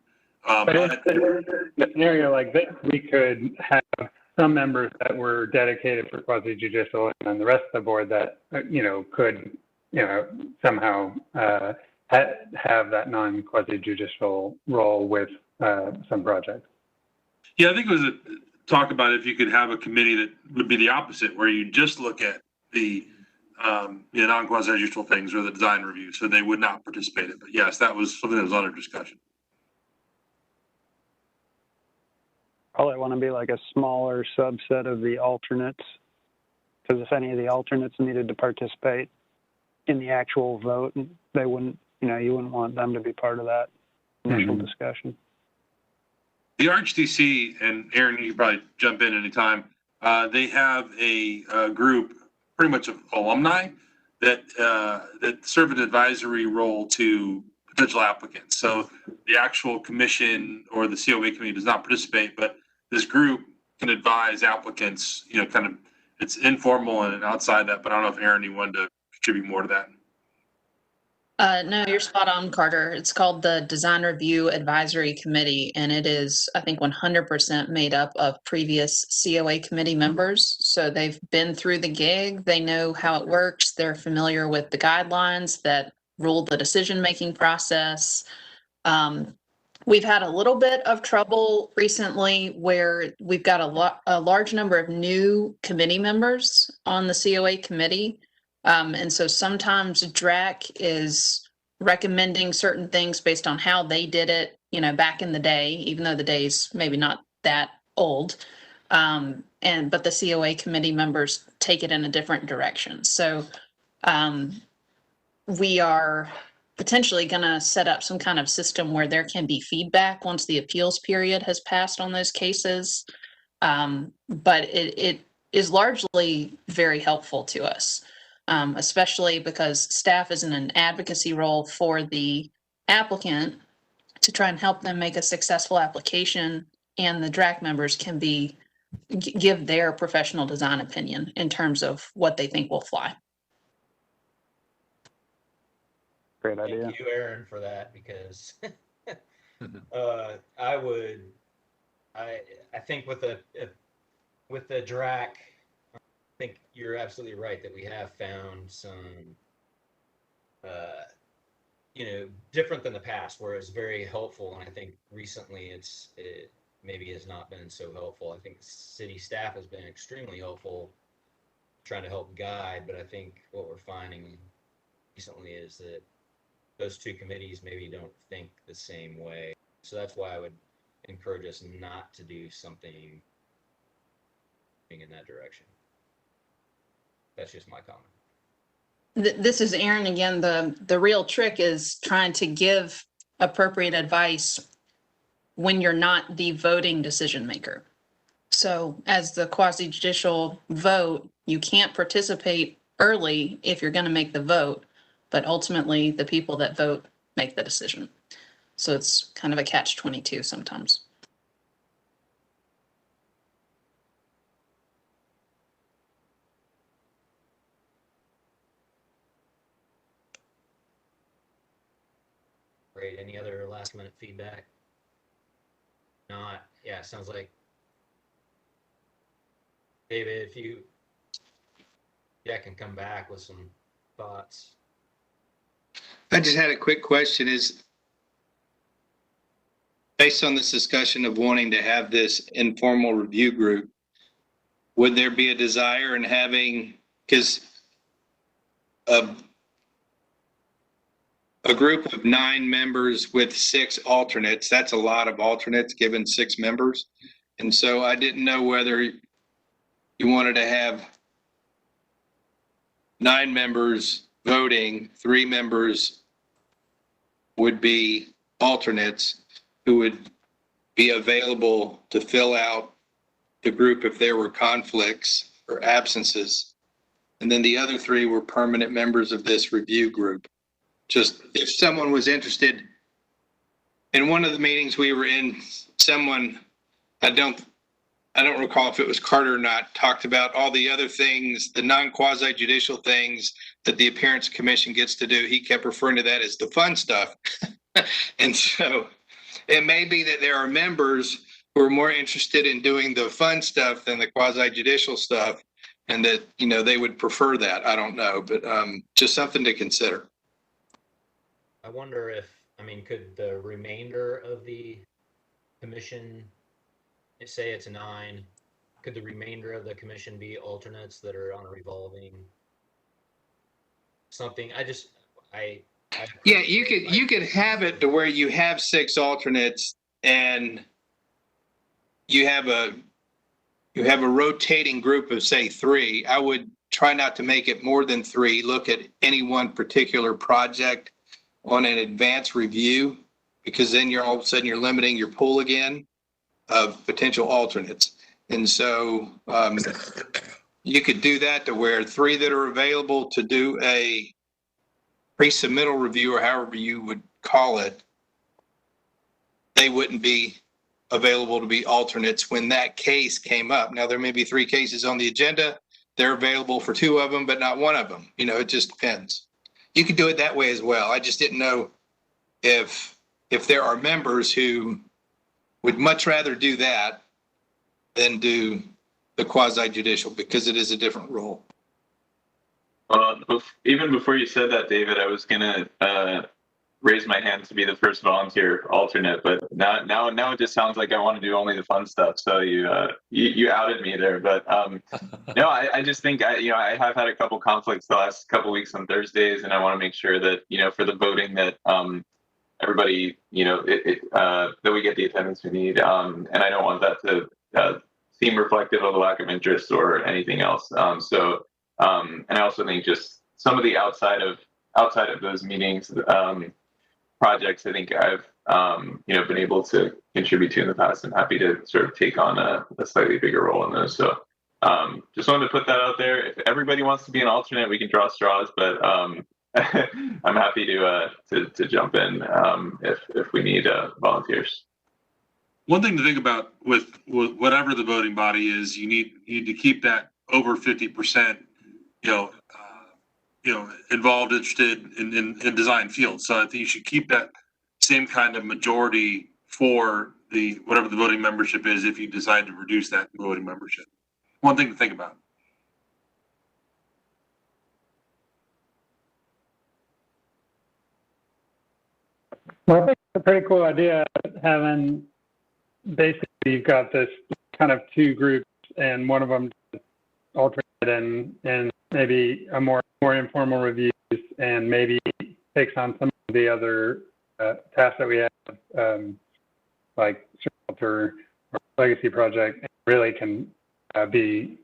But in a scenario like this, we could have some members that were dedicated for quasi-judicial and then the rest of the board that, could, somehow have that non-quasi-judicial role with some projects. Yeah, I think it was a talk about if you could have a committee that would be the opposite, where you just look at the non-quasi-judicial things or the design review, so they would not participate in it. But yes, that was something that was under discussion. Probably want to be like a smaller subset of the alternates, because if any of the alternates needed to participate in the actual vote, they wouldn't, you wouldn't want them to be part of that initial discussion. The RHTC, and Aaron, you can probably jump in anytime, they have a group pretty much of alumni that serve an advisory role to potential applicants. So the actual commission or the COA committee does not participate, but this group can advise applicants, kind of, it's informal and outside that, but I don't know if Aaron, you wanted to contribute more to that. No, you're spot on, Carter. It's called the Design Review Advisory Committee, and it is, I think, 100% made up of previous COA committee members. So they've been through the gig. They know how it works. They're familiar with the guidelines that rule the decision-making process. We've had a little bit of trouble recently where we've got a large number of new committee members on the COA committee. And so sometimes DRAC is recommending certain things based on how they did it, back in the day, even though the day's maybe not that old. But the COA committee members take it in a different direction. So we are potentially going to set up some kind of system where there can be feedback once the appeals period has passed on those cases. But it is largely very helpful to us. Especially because staff is in an advocacy role for the applicant to try and help them make a successful application, and the DRAC members can give their professional design opinion in terms of what they think will fly. Great idea. Thank you, Aaron, for that, because I think with the DRAC, I think you're absolutely right that we have found some, different than the past, where it's very helpful. And I think recently it maybe has not been so helpful. I think city staff has been extremely helpful trying to help guide, but I think what we're finding recently is that those two committees maybe don't think the same way. So that's why I would encourage us not to do something in that direction. That's just my comment. This is Aaron again. The real trick is trying to give appropriate advice when you're not the voting decision maker. So as the quasi judicial vote, you can't participate early if you're going to make the vote, but ultimately the people that vote make the decision. So it's kind of a catch-22 sometimes. Great. Any other last minute feedback? Not. Yeah, sounds like David, if you can come back with some thoughts. I just had a quick question is, based on this discussion of wanting to have this informal review group, would there be a desire in having, because a group of 9 members with 6 alternates, that's a lot of alternates given 6 members. And so I didn't know whether you wanted to have 9 members voting, 3 members would be alternates who would be available to fill out the group if there were conflicts or absences. And then the other 3 were permanent members of this review group. Just if someone was interested, in one of the meetings we were in, someone, I don't recall if it was Carter or not, talked about all the other things, the non-quasi judicial things that the Appearance Commission gets to do. He kept referring to that as the fun stuff. And so it may be that there are members who are more interested in doing the fun stuff than the quasi judicial stuff, and that, you know, they would prefer that. I don't know, but just something to consider. I wonder if, I mean, could the remainder of the commission, say it's 9, could the remainder of the commission be alternates that are on a revolving something? Yeah, you could have it to where you have 6 alternates and you have a rotating group of, say, 3. I would try not to make it more than 3. Look at any one particular project on an advanced review, because then you're all of a sudden you're limiting your pool again of potential alternates. And so you could do that to where 3 that are available to do a pre-submittal review, or however you would call it, they wouldn't be available to be alternates when that case came up. Now, there may be 3 cases on the agenda. They're available for 2 of them, but not 1 of them. You know, it just depends. You could do it that way as well. I just didn't know if there are members who would much rather do that than do the quasi-judicial, because it is a different role. Even before you said that, David, I was gonna raise my hand to be the first volunteer alternate, but now it just sounds like I want to do only the fun stuff. So you outed me there, but no, I just think I have had a couple conflicts the last couple weeks on Thursdays, and I want to make sure that for the voting that everybody that we get the attendance we need, and I don't want that to seem reflective of a lack of interest or anything else. And I also think just some of the outside of those meetings projects, I think I've been able to contribute to in the past. I'm happy to sort of take on a slightly bigger role in those. So just wanted to put that out there. If everybody wants to be an alternate, we can draw straws, but I'm happy to jump in if we need volunteers. One thing to think about with whatever the voting body is, you need to keep that over 50%, involved, interested in design fields. So I think you should keep that same kind of majority for whatever the voting membership is if you decide to reduce that voting membership. One thing to think about. Well, I think it's a pretty cool idea having, basically you've got this kind of 2 groups and one of them alternate and maybe a more informal reviews, and maybe takes on some of the other tasks that we have, like shelter or legacy project, and really can be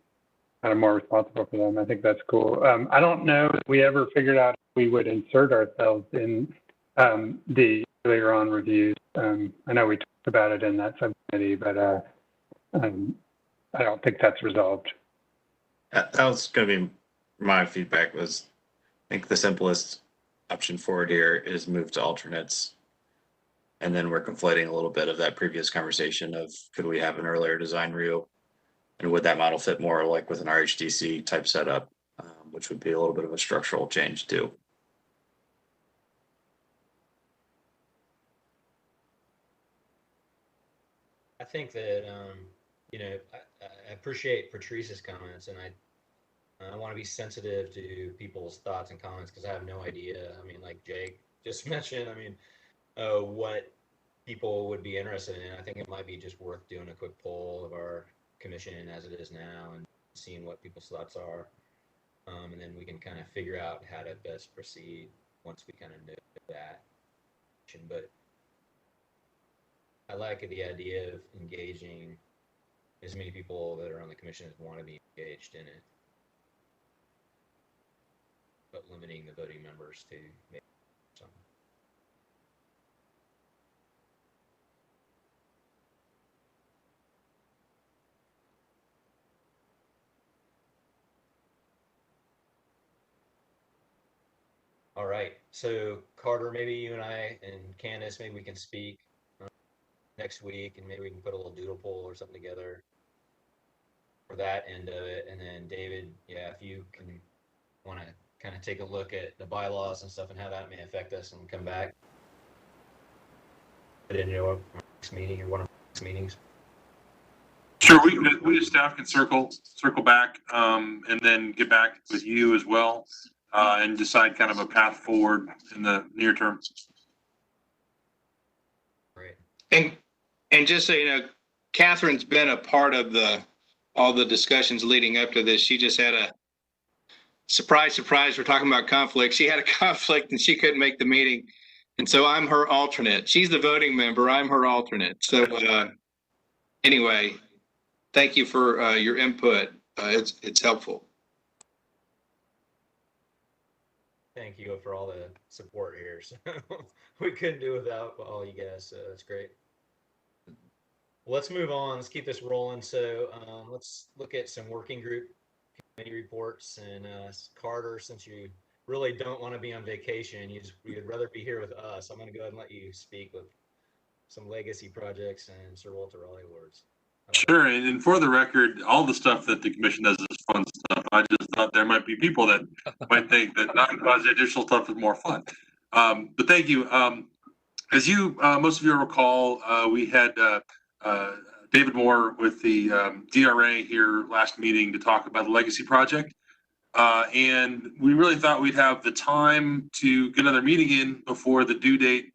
kind of more responsible for them. I think that's cool. I don't know if we ever figured out if we would insert ourselves in the later on reviews. I know we talked about it in that subcommittee, but I don't think that's resolved. That was going to be my feedback. Was I think the simplest option forward here is move to alternates. And then we're conflating a little bit of that previous conversation of could we have an earlier design review? And would that model fit more like with an RHDC type setup, which would be a little bit of a structural change too. I think that, you know, I appreciate Patrice's comments, and I want to be sensitive to people's thoughts and comments because I have no idea. I mean, like Jake just mentioned, I mean, what people would be interested in. I think it might be just worth doing a quick poll of our commission as it is now and seeing what people's thoughts are. And then we can kind of figure out how to best proceed once we kind of know that. But I like the idea of engaging as many people that are on the commission as want to be engaged in it, but limiting the voting members to maybe something. All right, so Carter, maybe you and I and Candace, maybe we can speak next week, and maybe we can put a little doodle poll or something together for that end of it. And then David, yeah, if you can want to kind of take a look at the bylaws and stuff and how that may affect us and come back. But in your next meeting or one of our next meetings. Sure, we as staff can circle back and then get back with you as well and decide kind of a path forward in the near term. Great. And just so you know, Catherine's been a part of all the discussions leading up to this. She just had a surprise. We're talking about conflict. She had a conflict and she couldn't make the meeting. And so I'm her alternate. She's the voting member. I'm her alternate. So anyway, thank you for your input. It's helpful. Thank you for all the support here. So we couldn't do without all you guys. So that's great. Let's move on. Let's keep this rolling. So let's look at some working group committee reports. And Carter, since you really don't want to be on vacation, you'd rather be here with us, I'm going to go ahead and let you speak with some legacy projects and Sir Walter Raleigh Awards. Sure, and for the record, all the stuff that the commission does is fun stuff. I just thought there might be people that might think that non-quasi-judicial stuff is more fun. But thank you. As you, most of you recall, we had David Moore with the DRA here last meeting to talk about the legacy project. And we really thought we'd have the time to get another meeting in before the due date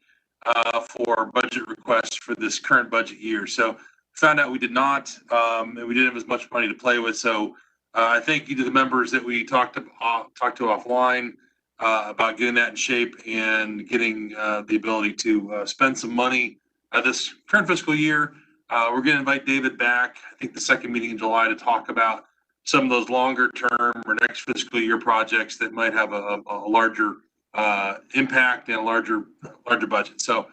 for budget requests for this current budget year. So found out we did not, and we didn't have as much money to play with. So I thank you to the members that we talked to offline about getting that in shape and getting the ability to spend some money this current fiscal year. We're going to invite David back, I think the second meeting in July, to talk about some of those longer term or next fiscal year projects that might have a larger impact and a larger budget. So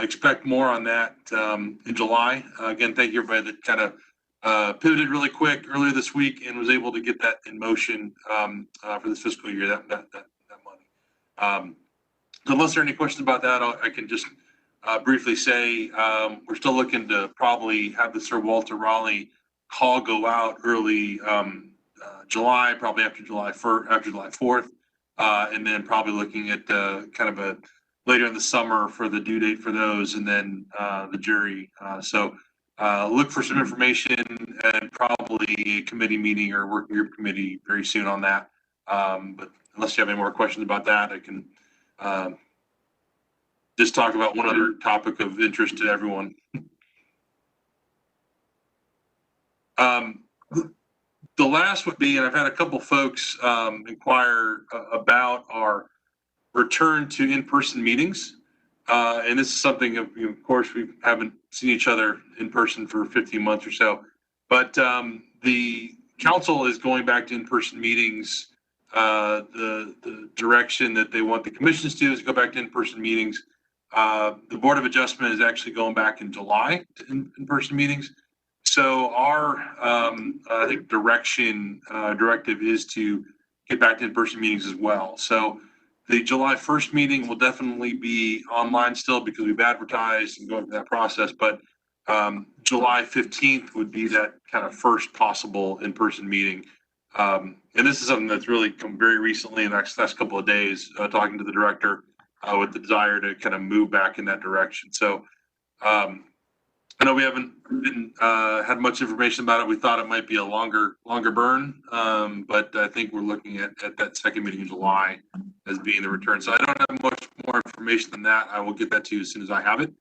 expect more on that in July. Again, thank you everybody that kind of pivoted really quick earlier this week and was able to get that in motion for this fiscal year, that money. So unless there are any questions about that, I can just briefly say we're still looking to probably have the Sir Walter Raleigh call go out early July, probably after July 4th, and then probably looking at kind of a later in the summer for the due date for those, and then the jury. So look for some information and probably a committee meeting or working group committee very soon on that. But unless you have any more questions about that, I can just talk about one other topic of interest to everyone. The last would be, and I've had a couple folks inquire about our return to in-person meetings. And this is something, of course, we haven't seen each other in person for 15 months or so. But the council is going back to in-person meetings. The direction that they want the commissions to is go back to in-person meetings. The Board of Adjustment is actually going back in July to in-person meetings. So our, I think directive is to get back to in-person meetings as well. So the July 1st meeting will definitely be online still because we've advertised and going through that process, but July 15th would be that kind of first possible in-person meeting. And this is something that's really come very recently in the last couple of days, talking to the director with the desire to kind of move back in that direction. So I know we haven't been had much information about it. We thought it might be a longer burn, but I think we're looking at that second meeting in July as being the return. So I don't have much more information than that. I will get that to you as soon as I have it.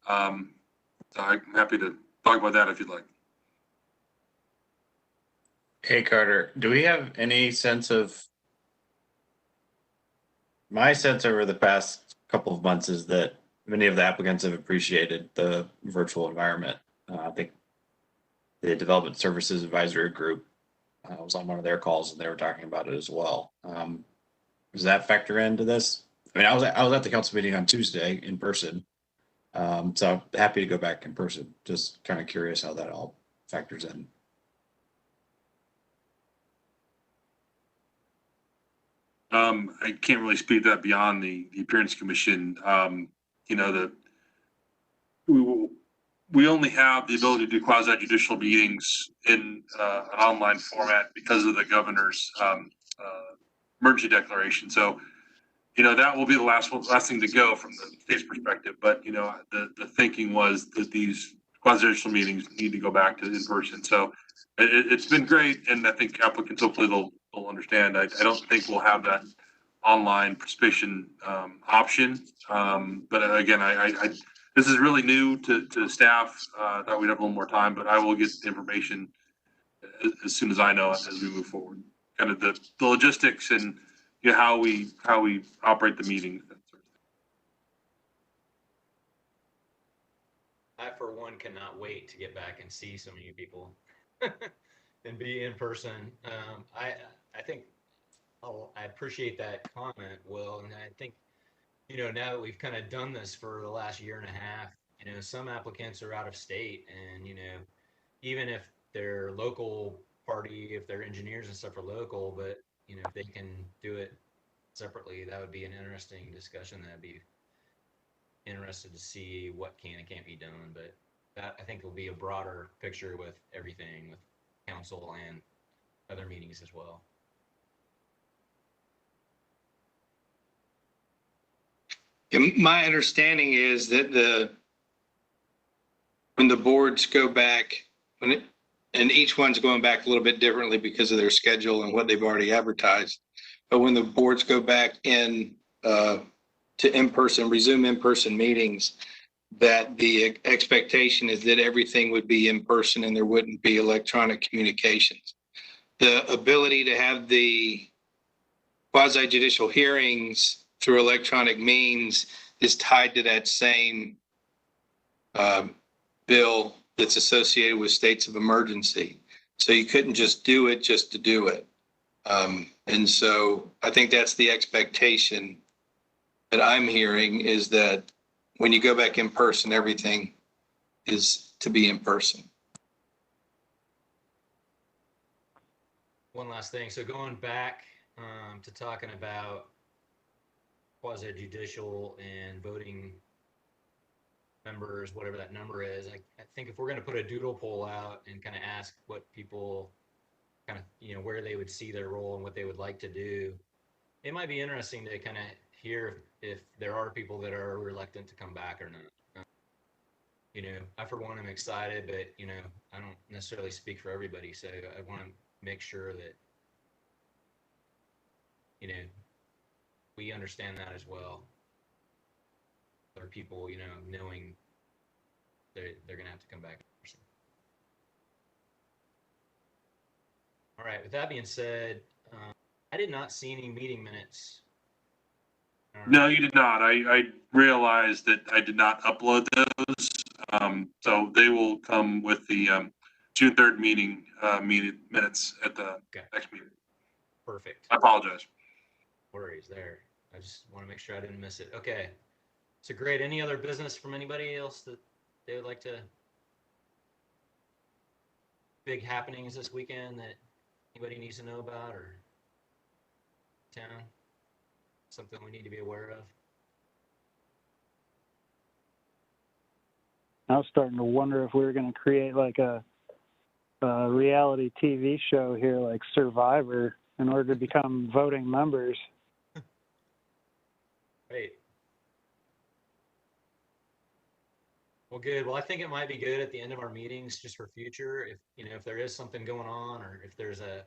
So I'm happy to talk about that if you'd like. Hey, Carter, do we have any sense of, my sense over the past couple of months is that many of the applicants have appreciated the virtual environment. I think the Development Services Advisory Group was on one of their calls and they were talking about it as well. Does that factor into this? I mean, I was at the council meeting on Tuesday in person. So I'm happy to go back in person. Just kind of curious how that all factors in. I can't really speak that beyond the Appearance Commission. You know, we only have the ability to do quasi-judicial meetings in an online format because of the governor's emergency declaration. So, you know, that will be the last thing to go from the state's perspective. But, you know, the thinking was that these quasi-judicial meetings need to go back to in person. So it's been great. And I think applicants, hopefully they'll understand. I don't think we'll have that online participation option. But again, this is really new to staff. Thought we'd have a little more time, but I will get the information as soon as I know it as we move forward. Kind of the logistics and, you know, how we operate the meeting. I, for one, cannot wait to get back and see some of you people and be in person. I think I appreciate that comment, Will, and I think, you know, now that we've kind of done this for the last year and a half, you know, some applicants are out of state, and, you know, even if their local party, if their engineers and stuff are local, but, you know, if they can do it separately, that would be an interesting discussion. That'd be interested to see what can and can't be done, but that, I think, will be a broader picture with everything, with council and other meetings as well. My understanding is that when the boards go back, and each one's going back a little bit differently because of their schedule and what they've already advertised. But when the boards go back in to in-person, resume in-person meetings, that the expectation is that everything would be in person and there wouldn't be electronic communications. The ability to have the quasi-judicial hearings through electronic means is tied to that same bill that's associated with states of emergency. So you couldn't just do it just to do it. And so I think that's the expectation that I'm hearing, is that when you go back in person, everything is to be in person. One last thing. So going back to talking about quasi-judicial and voting members, whatever that number is, I think if we're going to put a doodle poll out and kind of ask what people kind of, you know, where they would see their role and what they would like to do, it might be interesting to kind of hear if there are people that are reluctant to come back or not. You know, I, for one, am excited, but, you know, I don't necessarily speak for everybody. So I want to make sure that, you know, we understand that as well. Other people, you know, knowing they're going to have to come back in person. All right, with that being said, I did not see any meeting minutes. No, you did not. I realized that I did not upload those. So they will come with the June 3rd meeting, minutes at the next meeting. Perfect. I apologize. Worries there. I just want to make sure I didn't miss it. Okay. So great. Any other business from anybody else that they would like to? Big happenings this weekend that anybody needs to know about, or town? Something we need to be aware of? I was starting to wonder if we were going to create like a reality TV show here, like Survivor, in order to become voting members. Great. Well, good. Well, I think it might be good at the end of our meetings, just for future, if, if there is something going on, or if there's a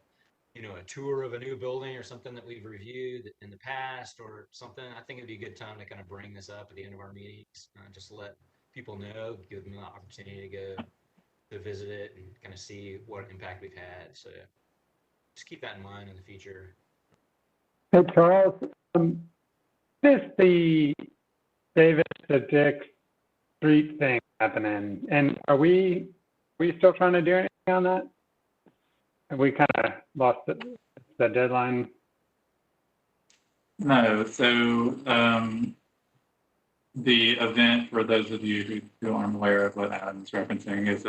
tour of a new building or something that we've reviewed in the past or something, I think it'd be a good time to kind of bring this up at the end of our meetings, just to let people know, give them the opportunity to go to visit it and kind of see what impact we've had. So just keep that in mind in the future. Hey, Charles, is the Davis to Dick Street thing happening? And are we still trying to do anything on that? Have we kind of lost the deadline? No, so the event, for those of you who aren't aware of what Adam's referencing, is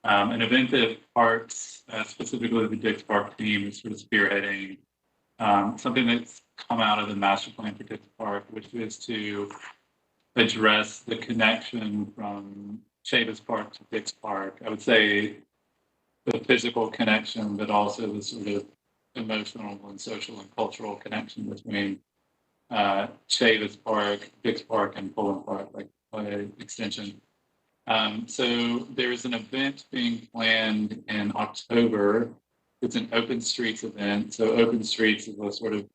an event that Parks, specifically the Dix Park team, is sort of spearheading, something that's come out of the master plan for Dix Park, which is to address the connection from Chavis Park to Dix Park. I would say the physical connection, but also the sort of emotional and social and cultural connection between Chavis Park, Dix Park, and Pullen Park, like by extension. So there's an event being planned in October. It's an open streets event. So open streets is a sort of,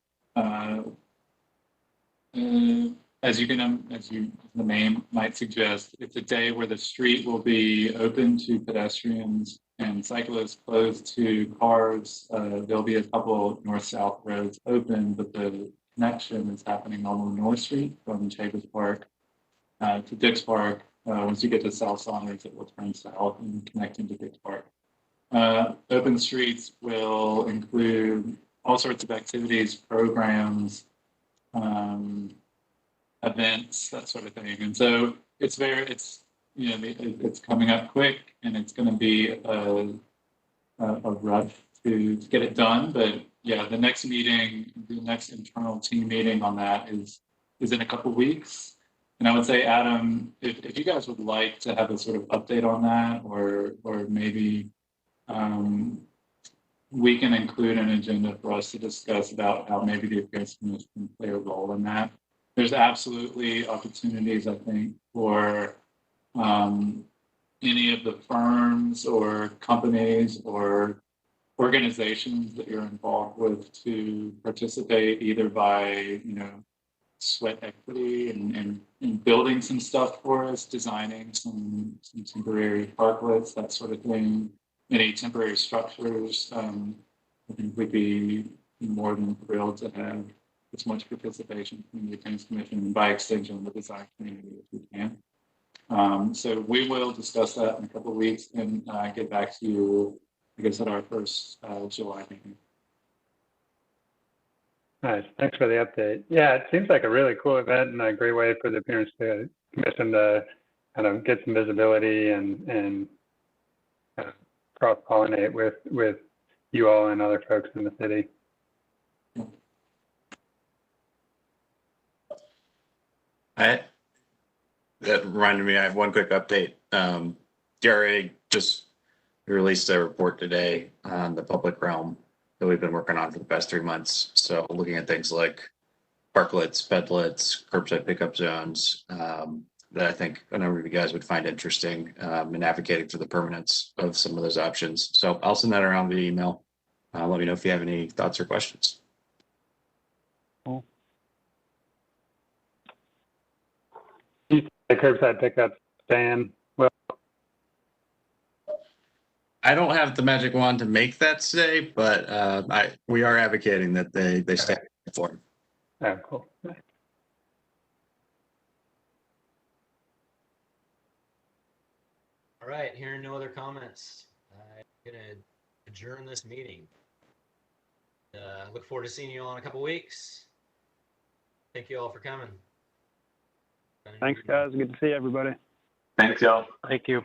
as the name might suggest, it's a day where the street will be open to pedestrians and cyclists, closed to cars. There'll be a couple north-south roads open, but the connection is happening on North Street from Chavis Park to Dix Park. Once you get to South Saunders, it will turn south and connect into Dix Park. Open streets will include all sorts of activities, programs, events, that sort of thing. And so it's coming up quick, and it's going to be a rush to get it done. But yeah, the next internal team meeting on that is in a couple weeks. And I would say, Adam, if you guys would like to have a sort of update on that, or maybe we can include an agenda for us to discuss about how maybe the appearance commission can play a role in that. There's absolutely opportunities, I think, for any of the firms or companies or organizations that you're involved with to participate, either by, sweat equity and building some stuff for us, designing some temporary parklets, that sort of thing, any temporary structures. I think we'd be more than thrilled to have as much participation from the Appearance Commission, and by extension, the design community, as we can. So we will discuss that in a couple of weeks and get back to you, I guess, at our first July meeting. Nice. Thanks for the update. Yeah, it seems like a really cool event and a great way for the Appearance Commission to kind of get some visibility and kind of cross-pollinate with you all and other folks in the city. That reminded me, I have one quick update. DRA just released a report today on the public realm that we've been working on for the past 3 months. So looking at things like parklets, pedlets, curbside pickup zones, that I think a number of you guys would find interesting, in advocating for the permanence of some of those options. So I'll send that around via email. Let me know if you have any thoughts or questions. Cool. The curbside pickup stand. Well, I don't have the magic wand to make that stay, but we are advocating that they stay for. Oh, cool. All right, hearing no other comments, Gonna adjourn this meeting. Look forward to seeing you all in a couple weeks. Thank you all for coming. Thanks, guys. Good to see everybody. Thanks, y'all. Thank you.